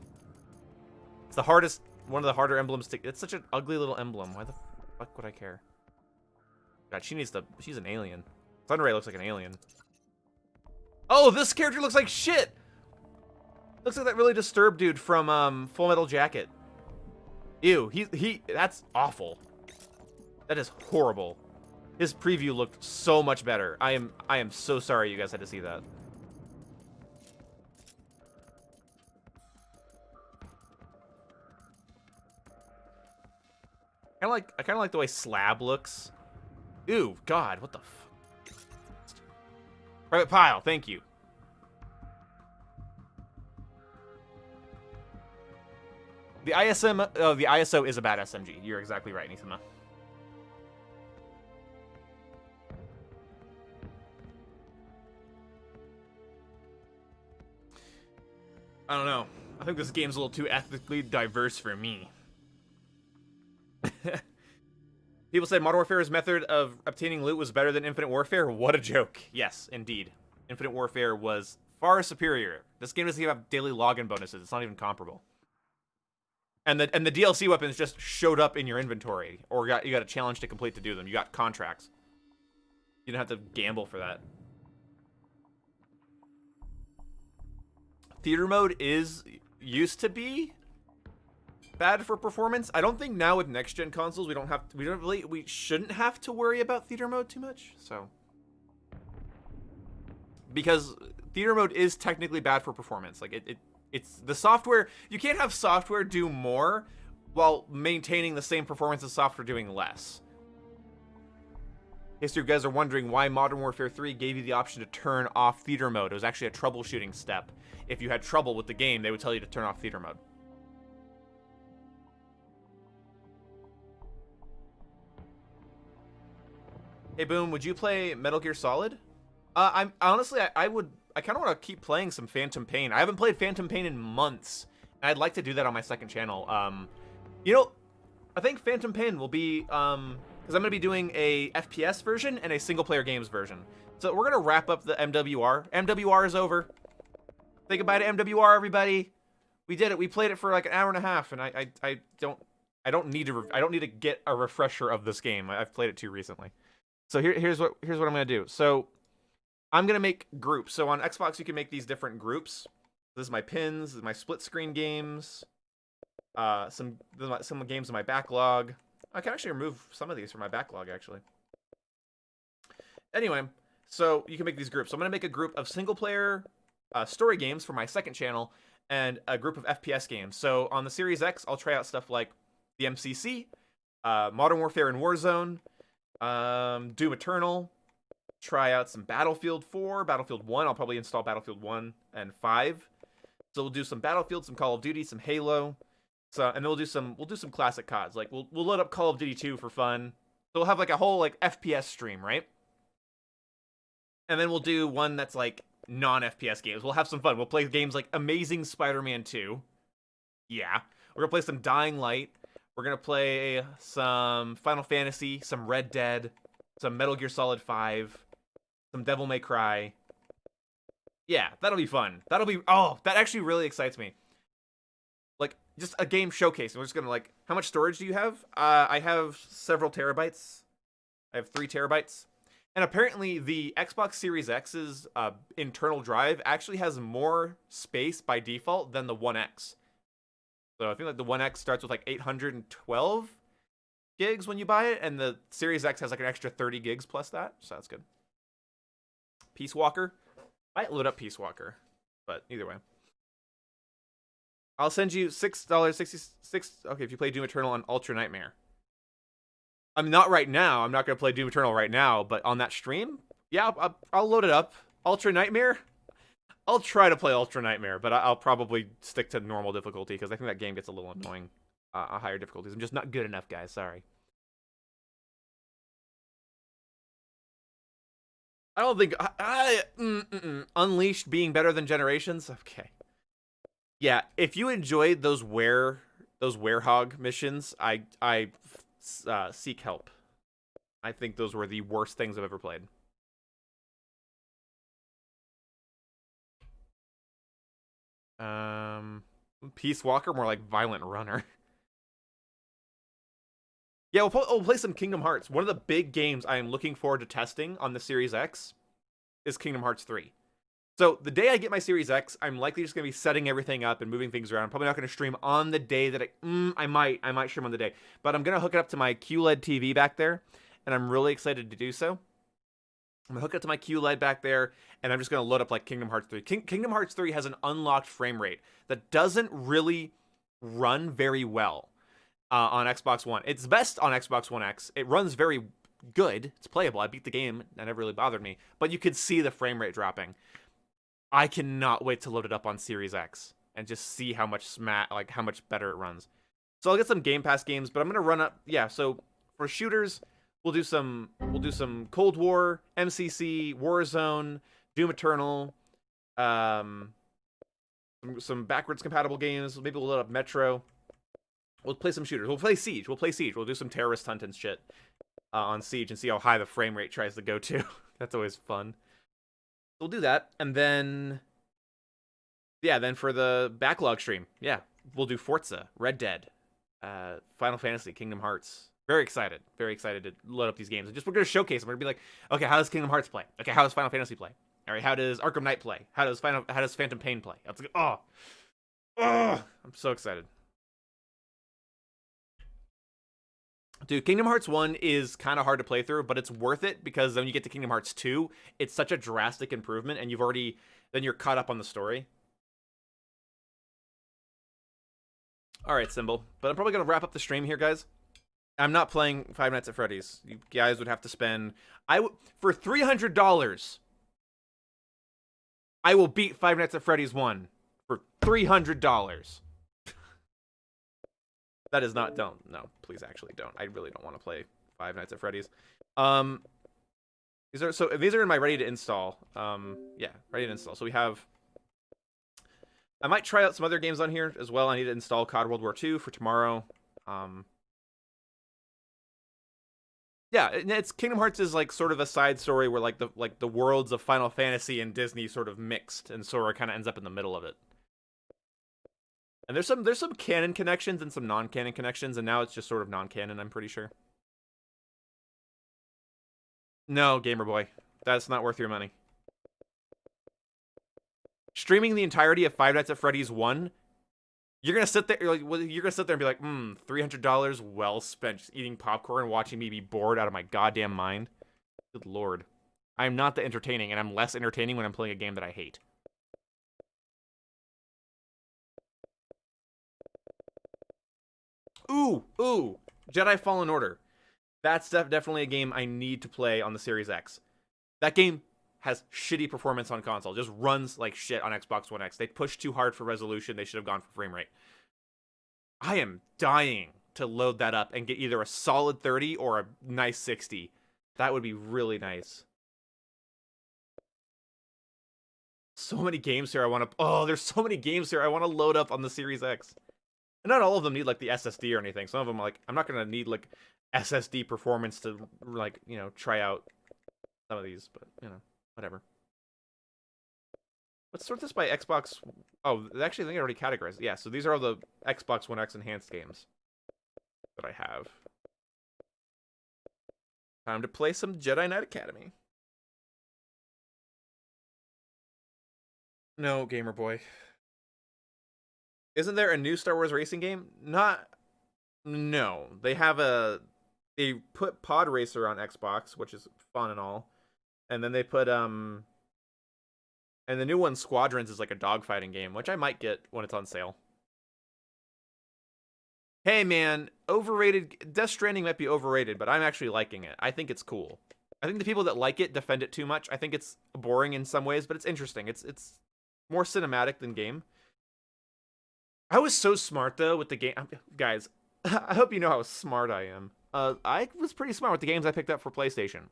It's the hardest, one of the harder emblems to. It's such an ugly little emblem. Why the fuck would I care? God, she's an alien. Thunderray looks like an alien. Oh, this character looks like shit! Looks like that really disturbed dude from Full Metal Jacket. Ew, that's awful. That is horrible. His preview looked so much better. I am so sorry you guys had to see that. I kind of like the way Slab looks. Ew, God, what the f... Private Pile, thank you. The ISO is a bad SMG. You're exactly right, Nisama. I don't know. I think this game's a little too ethnically diverse for me. People say Modern Warfare's method of obtaining loot was better than Infinite Warfare. What a joke. Yes, indeed. Infinite Warfare was far superior. This game doesn't even have daily login bonuses. It's not even comparable. And the DLC weapons just showed up in your inventory, or you got a challenge to complete to do them. You got contracts. You don't have to gamble for that. Theater mode used to be bad for performance. I don't think now with next gen consoles we shouldn't have to worry about theater mode too much. So because theater mode is technically bad for performance. Like it's the software, you can't have software do more while maintaining the same performance as software doing less. In case you guys are wondering why Modern Warfare 3 gave you the option to turn off theater mode. It was actually a troubleshooting step. If you had trouble with the game, they would tell you to turn off theater mode. Hey Boom, would you play Metal Gear Solid? I kind of want to keep playing some Phantom Pain. I haven't played Phantom Pain in months, and I'd like to do that on my second channel. You know, I think Phantom Pain will be because I'm gonna be doing a FPS version and a single player games version. So we're gonna wrap up the MWR. MWR is over. Say goodbye to MWR, everybody. We did it. We played it for like an hour and a half, and I don't need to get a refresher of this game. I've played it too recently. So here's what I'm gonna do. So I'm gonna make groups. So on Xbox you can make these different groups. This is my pins. This is my split screen games. some games in my backlog. I can actually remove some of these from my backlog, actually. Anyway, so you can make these groups. So I'm going to make a group of single-player story games for my second channel and a group of FPS games. So on the Series X, I'll try out stuff like the MCC, Modern Warfare and Warzone, Doom Eternal, try out some Battlefield 4, Battlefield 1. I'll probably install Battlefield 1 and 5. So we'll do some Battlefield, some Call of Duty, some Halo. So, and then we'll do some classic CODs. Like we'll load up Call of Duty 2 for fun. So we'll have like a whole like FPS stream, right? And then we'll do one that's like non-FPS games. We'll have some fun. We'll play games like Amazing Spider-Man 2. Yeah. We're gonna play some Dying Light. We're gonna play some Final Fantasy, some Red Dead, some Metal Gear Solid 5, some Devil May Cry. Yeah, that'll be fun. Oh, that actually really excites me. Like, just a game showcase. We're just gonna, like, how much storage do you have? I have several terabytes. I have 3 terabytes. And apparently the Xbox Series X's internal drive actually has more space by default than the One X. So I think like the One X starts with like 812 gigs when you buy it, and the Series X has like an extra 30 gigs plus that, so that's good. Peace Walker. Might load up Peace Walker, but either way. I'll send you $6.66. Okay, if you play Doom Eternal on Ultra Nightmare. I mean, not right now. I'm not going to play Doom Eternal right now, but on that stream, yeah, I'll load it up. Ultra Nightmare? I'll try to play Ultra Nightmare, but I'll probably stick to normal difficulty because I think that game gets a little annoying at higher difficulties. I'm just not good enough, guys. Sorry. I don't think Unleashed being better than Generations. Okay. Yeah, if you enjoyed those werehog missions, I seek help. I think those were the worst things I've ever played. Peace Walker, more like Violent Runner. Yeah, we'll play some Kingdom Hearts. One of the big games I am looking forward to testing on the Series X is Kingdom Hearts 3. So the day I get my Series X, I'm likely just going to be setting everything up and moving things around. I'm probably not going to stream on the day that I might stream on the day. But I'm going to hook it up to my QLED TV back there, and I'm really excited to do so. I'm going to hook it up to my QLED back there, and I'm just going to load up like Kingdom Hearts 3. Kingdom Hearts 3 has an unlocked frame rate that doesn't really run very well on Xbox One. It's best on Xbox One X. It runs very good. It's playable. I beat the game. That never really bothered me. But you could see the frame rate dropping. I cannot wait to load it up on Series X and just see how much how much better it runs. So I'll get some Game Pass games, but I'm gonna run up. Yeah, so for shooters, we'll do some Cold War, MCC, Warzone, Doom Eternal, some backwards compatible games. Maybe we'll load up Metro. We'll play some shooters. We'll play Siege. We'll do some terrorist hunt and shit on Siege and see how high the frame rate tries to go to. That's always fun. We'll do that, and then, yeah, then for the backlog stream, yeah, we'll do Forza, Red Dead, Final Fantasy, Kingdom Hearts. Very excited to load up these games. We're gonna showcase them. We're gonna be like, okay, how does Kingdom Hearts play? Okay, how does Final Fantasy play? All right, how does Arkham Knight play? How does Phantom Pain play? I'm so excited. Dude, Kingdom Hearts 1 is kind of hard to play through, but it's worth it because when you get to Kingdom Hearts 2, it's such a drastic improvement, and then you're caught up on the story. Alright, Symbol. But I'm probably going to wrap up the stream here, guys. I'm not playing Five Nights at Freddy's. You guys would have to spend... For $300, I will beat Five Nights at Freddy's 1 for $300. That is not, no, please actually don't. I really don't want to play Five Nights at Freddy's. These are in my ready to install. Yeah, ready to install. So we have, I might try out some other games on here as well. I need to install COD World War II for tomorrow. Yeah, it's Kingdom Hearts is like sort of a side story where like the worlds of Final Fantasy and Disney sort of mixed, and Sora kind of ends up in the middle of it. And there's some canon connections and some non-canon connections, and now it's just sort of non-canon, I'm pretty sure. No, Gamer Boy. That's not worth your money. Streaming the entirety of Five Nights at Freddy's 1, You're gonna sit there, you're gonna sit there and be like, $300 well spent just eating popcorn and watching me be bored out of my goddamn mind. Good lord. I'm not that entertaining, and I'm less entertaining when I'm playing a game that I hate. Ooh, Jedi Fallen Order. That's definitely a game I need to play on the Series X. That game has shitty performance on console. Just runs like shit on Xbox One X. They pushed too hard for resolution. They should have gone for frame rate. I am dying to load that up and get either a solid 30 or a nice 60. That would be really nice. So many games here I want to... Oh, there's so many games here I want to load up on the Series X. And not all of them need, like, the SSD or anything. Some of them, like, I'm not going to need, like, SSD performance to, like, you know, try out some of these. But, you know, whatever. Let's sort this by Xbox... Oh, actually, I think I already categorized it. Yeah, so these are all the Xbox One X enhanced games that I have. Time to play some Jedi Knight Academy. No, Gamer Boy. Isn't there a new Star Wars racing game? No. They put Pod Racer on Xbox, which is fun and all. And then they put, and the new one, Squadrons, is like a dogfighting game, which I might get when it's on sale. Hey, man, overrated. Death Stranding might be overrated, but I'm actually liking it. I think it's cool. I think the people that like it defend it too much. I think it's boring in some ways, but it's interesting. It's more cinematic than game. I was so smart, though, with the game. Guys, I hope you know how smart I am. I was pretty smart with the games I picked up for PlayStation.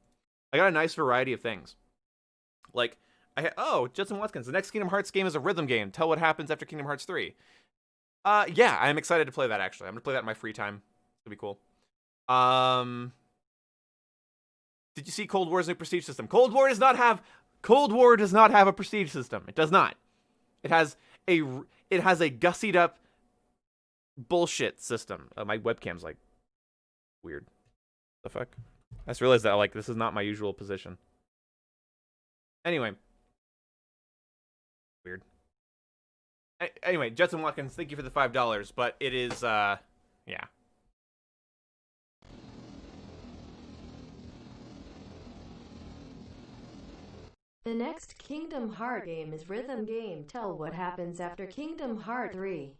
I got a nice variety of things. Like, Justin Watkins, the next Kingdom Hearts game is a rhythm game. Tell what happens after Kingdom Hearts 3. Yeah, I'm excited to play that, actually. I'm going to play that in my free time. It'll be cool. Did you see Cold War's new prestige system? Cold War does not have a prestige system. It does not. It has a gussied up bullshit system. My webcam's like weird. The fuck? I just realized that like this is not my usual position. Anyway. Weird. Anyway, Jetson Watkins, thank you for the $5, but it is yeah. The next Kingdom Heart game is Rhythm Game. Tell what happens after Kingdom Heart 3.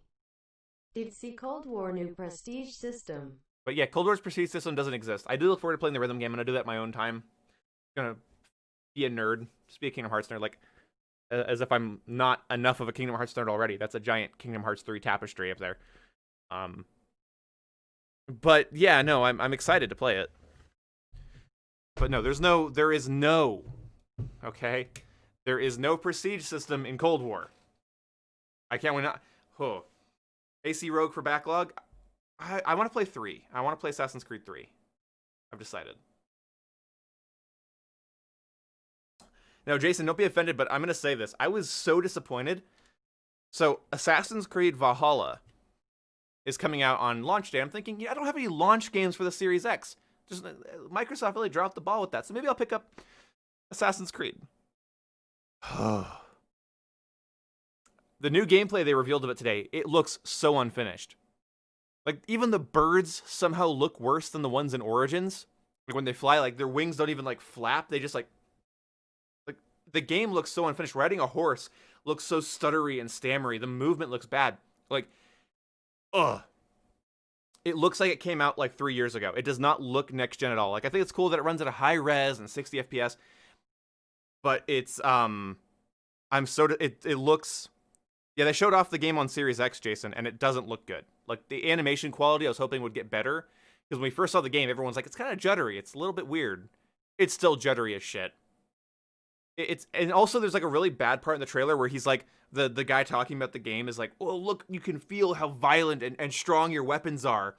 Did see Cold War new prestige system. But yeah, Cold War's prestige system doesn't exist. I do look forward to playing the rhythm game. I'm going to do that in my own time. I'm going to be a nerd. Just be a Kingdom Hearts nerd. Like, as if I'm not enough of a Kingdom Hearts nerd already. That's a giant Kingdom Hearts 3 tapestry up there. But yeah, no, I'm excited to play it. But no, there is no prestige system in Cold War. I can't win. AC Rogue for backlog. I want to play 3. I want to play Assassin's Creed 3. I've decided. Now, Jason, don't be offended, but I'm going to say this. I was so disappointed. So, Assassin's Creed Valhalla is coming out on launch day. I'm thinking, I don't have any launch games for the Series X. Just Microsoft really dropped the ball with that. So maybe I'll pick up Assassin's Creed. The new gameplay they revealed of it today, it looks so unfinished. Like, even the birds somehow look worse than the ones in Origins. Like, when they fly, like, their wings don't even, like, flap. They just, like, the game looks so unfinished. Riding a horse looks so stuttery and stammery. The movement looks bad. Like, it looks like it came out, like, 3 years ago. It does not look next-gen at all. Like, I think it's cool that it runs at a high res and 60 FPS. But it's, it looks... Yeah, they showed off the game on Series X, Jason, and it doesn't look good. Like, the animation quality I was hoping would get better. Because when we first saw the game, everyone's like, it's kind of juddery. It's a little bit weird. It's still juddery as shit. And also there's, like, a really bad part in the trailer where he's, like, the guy talking about the game is like, oh, look, you can feel how violent and strong your weapons are.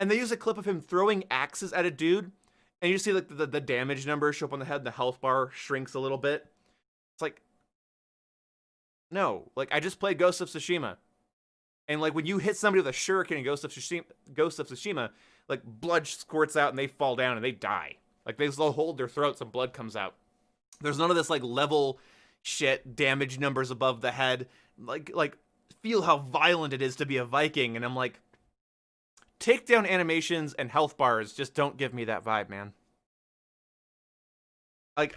And they use a clip of him throwing axes at a dude. And you see, like, the damage numbers show up on the head, and the health bar shrinks a little bit. It's like... No, like, I just played Ghost of Tsushima. And, like, when you hit somebody with a shuriken in Ghost of Tsushima, like, blood squirts out and they fall down and they die. Like, they'll hold their throats and blood comes out. There's none of this, like, level shit, damage numbers above the head. Like feel how violent it is to be a Viking, and I'm like, takedown animations and health bars just don't give me that vibe, man. Like,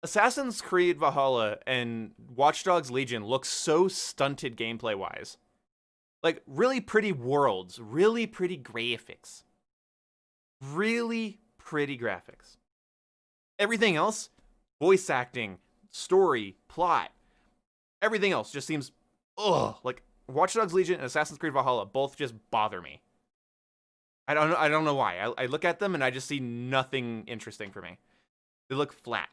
Assassin's Creed Valhalla and Watch Dogs Legion look so stunted gameplay-wise. Like, really pretty worlds, really pretty graphics. Really pretty graphics. Everything else, voice acting, story, plot, everything else just seems, ugh. Like, Watch Dogs Legion and Assassin's Creed Valhalla both just bother me. I don't know why. I look at them and I just see nothing interesting for me. They look flat.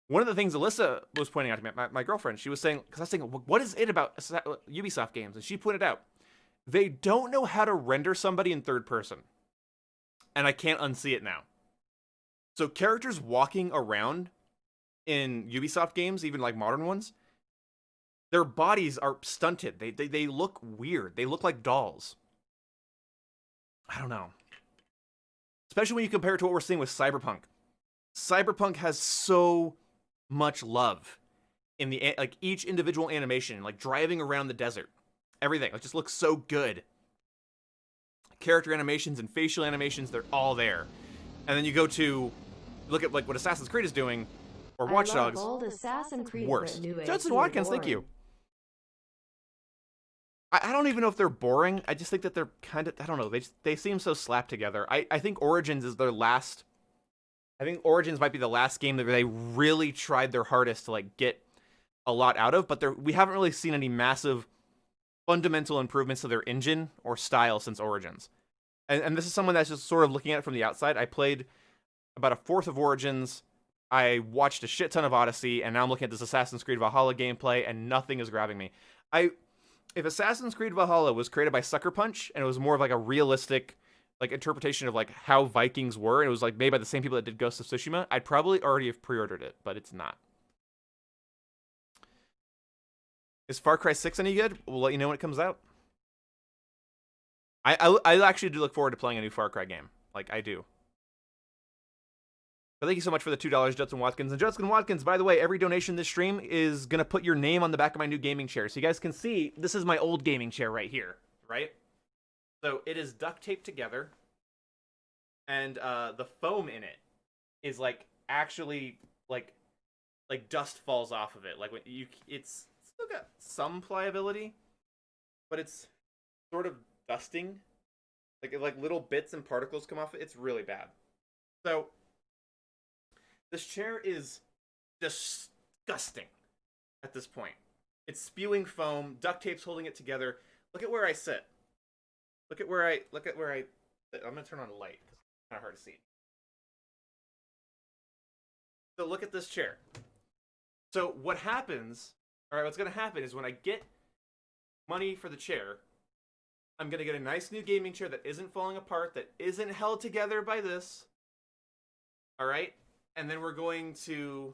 One of the things Alyssa was pointing out to me, my girlfriend, she was saying, because I was saying, what is it about Ubisoft games? And she pointed out, they don't know how to render somebody in third person. And I can't unsee it now. So characters walking around in Ubisoft games, even like modern ones, their bodies are stunted. They look weird. They look like dolls. I don't know. Especially when you compare it to what we're seeing with Cyberpunk. Cyberpunk has so much love in the, like, each individual animation, like driving around the desert. Everything. It just looks so good. Character animations and facial animations, they're all there. And then you go to look at like what Assassin's Creed is doing, or Watch Dogs. Old Assassin's Creed Worse. New Judson AP Watkins, thank boring. you. I don't even know if they're boring. I just think that they're kind of, I don't know, they seem so slapped together. I think Origins is their last, I think Origins might be the last game that they really tried their hardest to like get a lot out of, but we haven't really seen any massive fundamental improvements to their engine or style since Origins. And this is someone that's just sort of looking at it from the outside. I played about a fourth of Origins. I watched a shit ton of Odyssey, and now I'm looking at this Assassin's Creed Valhalla gameplay, and nothing is grabbing me. If Assassin's Creed Valhalla was created by Sucker Punch, and it was more of like a realistic like interpretation of like how Vikings were, and it was like made by the same people that did Ghost of Tsushima, I'd probably already have pre-ordered it, but it's not. Is Far Cry 6 any good? We'll let you know when it comes out. I actually do look forward to playing a new Far Cry game. Like, I do. But thank you so much for the $2, Judson Watkins. And Judson Watkins, by the way, every donation this stream is going to put your name on the back of my new gaming chair. So you guys can see, this is my old gaming chair right here, right? So it is duct taped together. And the foam in it is, like, actually, like dust falls off of it. Like, when it's still got some pliability, but it's sort of dusting. Like little bits and particles come off it. It's really bad. So this chair is disgusting at this point. It's spewing foam, duct tape's holding it together. Look at where I sit. Look at where I sit. I'm gonna turn on a light because it's kind of hard to see. So look at this chair. So what happens, all right, what's gonna happen is when I get money for the chair, I'm going to get a nice new gaming chair that isn't falling apart, that isn't held together by this. All right? And then I'm going to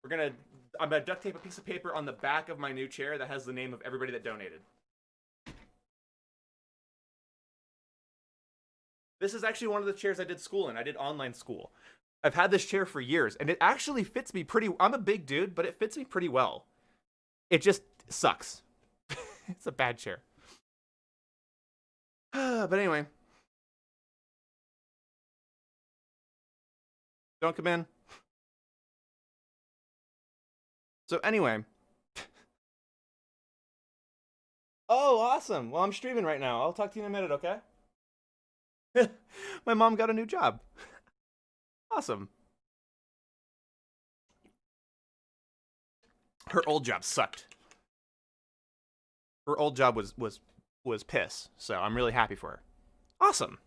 duct tape a piece of paper on the back of my new chair that has the name of everybody that donated. This is actually one of the chairs I did school in. I did online school. I've had this chair for years, and it actually fits me pretty. I'm a big dude, but it fits me pretty well. It just sucks. It's a bad chair. But anyway. Don't come in. So anyway. Oh, awesome. Well, I'm streaming right now. I'll talk to you in a minute, okay? My mom got a new job. Awesome. Her old job sucked. Her old job was piss, so I'm really happy for her. Awesome.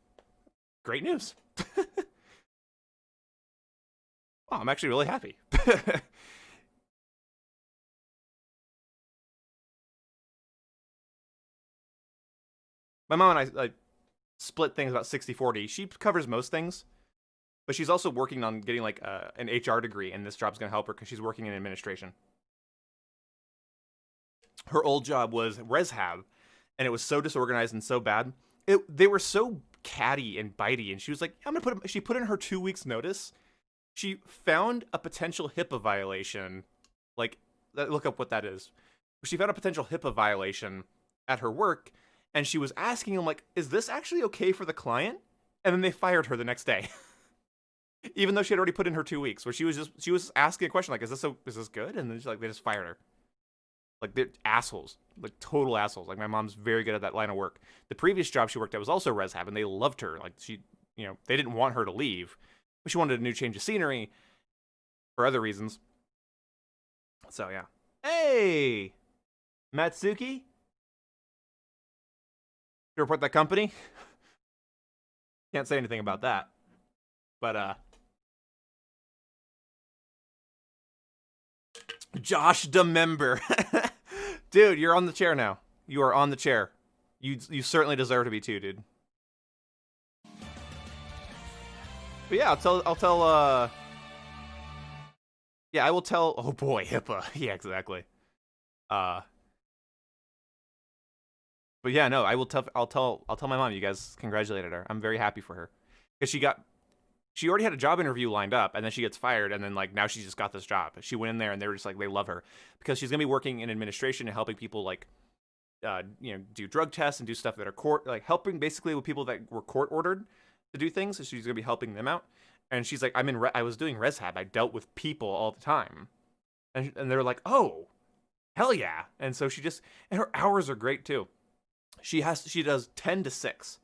Great news. Oh, I'm actually really happy. My mom and I split things about 60-40. She covers most things, but she's also working on getting like an HR degree, and this job's going to help her because she's working in administration. Her old job was ResHab, and it was so disorganized and so bad. They were so catty and bitey, and she was like, I'm gonna she put in her 2 weeks notice. She found a potential HIPAA violation. Like, look up what that is. she found a potential HIPAA violation at her work, and she was asking him, like, is this actually okay for the client? And then they fired her the next day. Even though she had already put in her 2 weeks, where she was asking a question like, is this good? And then they just fired her. Like, they're assholes. Like, total assholes. Like, my mom's very good at that line of work. The previous job she worked at was also Reshab, and they loved her. Like, they didn't want her to leave, but she wanted a new change of scenery for other reasons. So, yeah. Hey! Matsuki? You report that company? Can't say anything about that. But, Josh DeMember. Dude, you're on the chair now. You are on the chair. You certainly deserve to be too, dude. But yeah, I'll tell yeah, I will tell. Oh boy, HIPAA. Yeah, exactly. But yeah, no, I'll tell my mom you guys congratulated her. I'm very happy for her. Because she already had a job interview lined up, and then she gets fired, and then like now she just got this job. She went in there and they were just like, they love her because she's gonna be working in administration and helping people like do drug tests and do stuff that are helping basically with people that were court ordered to do things. So she's gonna be helping them out. And she's like, I was doing Reshab. I dealt with people all the time. And they're like, oh, hell yeah. And so and her hours are great too. She does 10 to 6.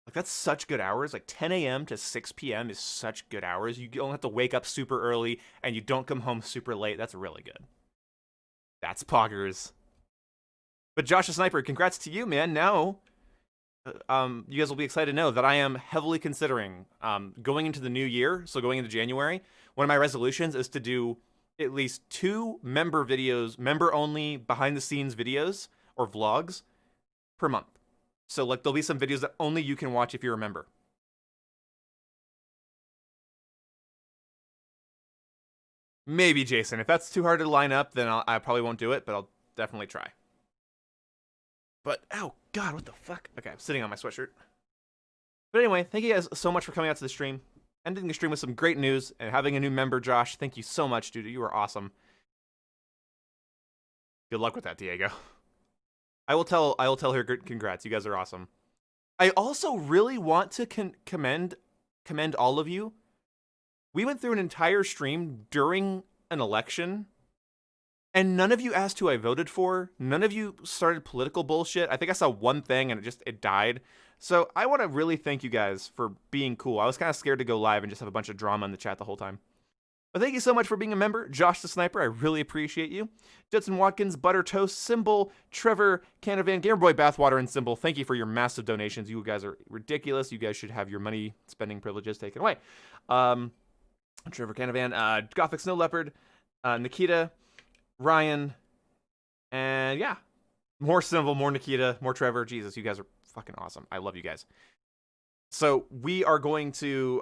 Like, that's such good hours. Like, 10 a.m. to 6 p.m. is such good hours. You don't have to wake up super early, and you don't come home super late. That's really good. That's poggers. But Josh the Sniper, congrats to you, man. Now, you guys will be excited to know that I am heavily considering going into the new year, so going into January, one of my resolutions is to do at least 2 member videos, member-only behind-the-scenes videos or vlogs per month. So, like, there'll be some videos that only you can watch if you're a member. Maybe, Jason. If that's too hard to line up, then I probably won't do it, but I'll definitely try. But, oh, God, what the fuck? Okay, I'm sitting on my sweatshirt. But anyway, thank you guys so much for coming out to the stream. Ending the stream with some great news and having a new member, Josh. Thank you so much, dude. You are awesome. Good luck with that, Diego. I will tell her congrats. You guys are awesome. I also really want to commend all of you. We went through an entire stream during an election, and none of you asked who I voted for. None of you started political bullshit. I think I saw one thing and it died. So I want to really thank you guys for being cool. I was kind of scared to go live and just have a bunch of drama in the chat the whole time. But thank you so much for being a member. Josh the Sniper, I really appreciate you. Judson Watkins, Butter Toast, Symbol, Trevor, Canavan, Gamerboy Bathwater, and Symbol, thank you for your massive donations. You guys are ridiculous. You guys should have your money spending privileges taken away. Trevor Canavan, Gothic Snow Leopard, Nikita, Ryan, and yeah. More Symbol, more Nikita, more Trevor. Jesus, you guys are fucking awesome. I love you guys. So we are going to,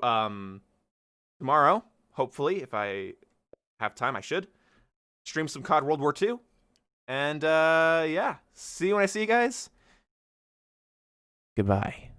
tomorrow, hopefully, if I have time, I should stream some COD World War II. And, yeah. See you when I see you guys. Goodbye.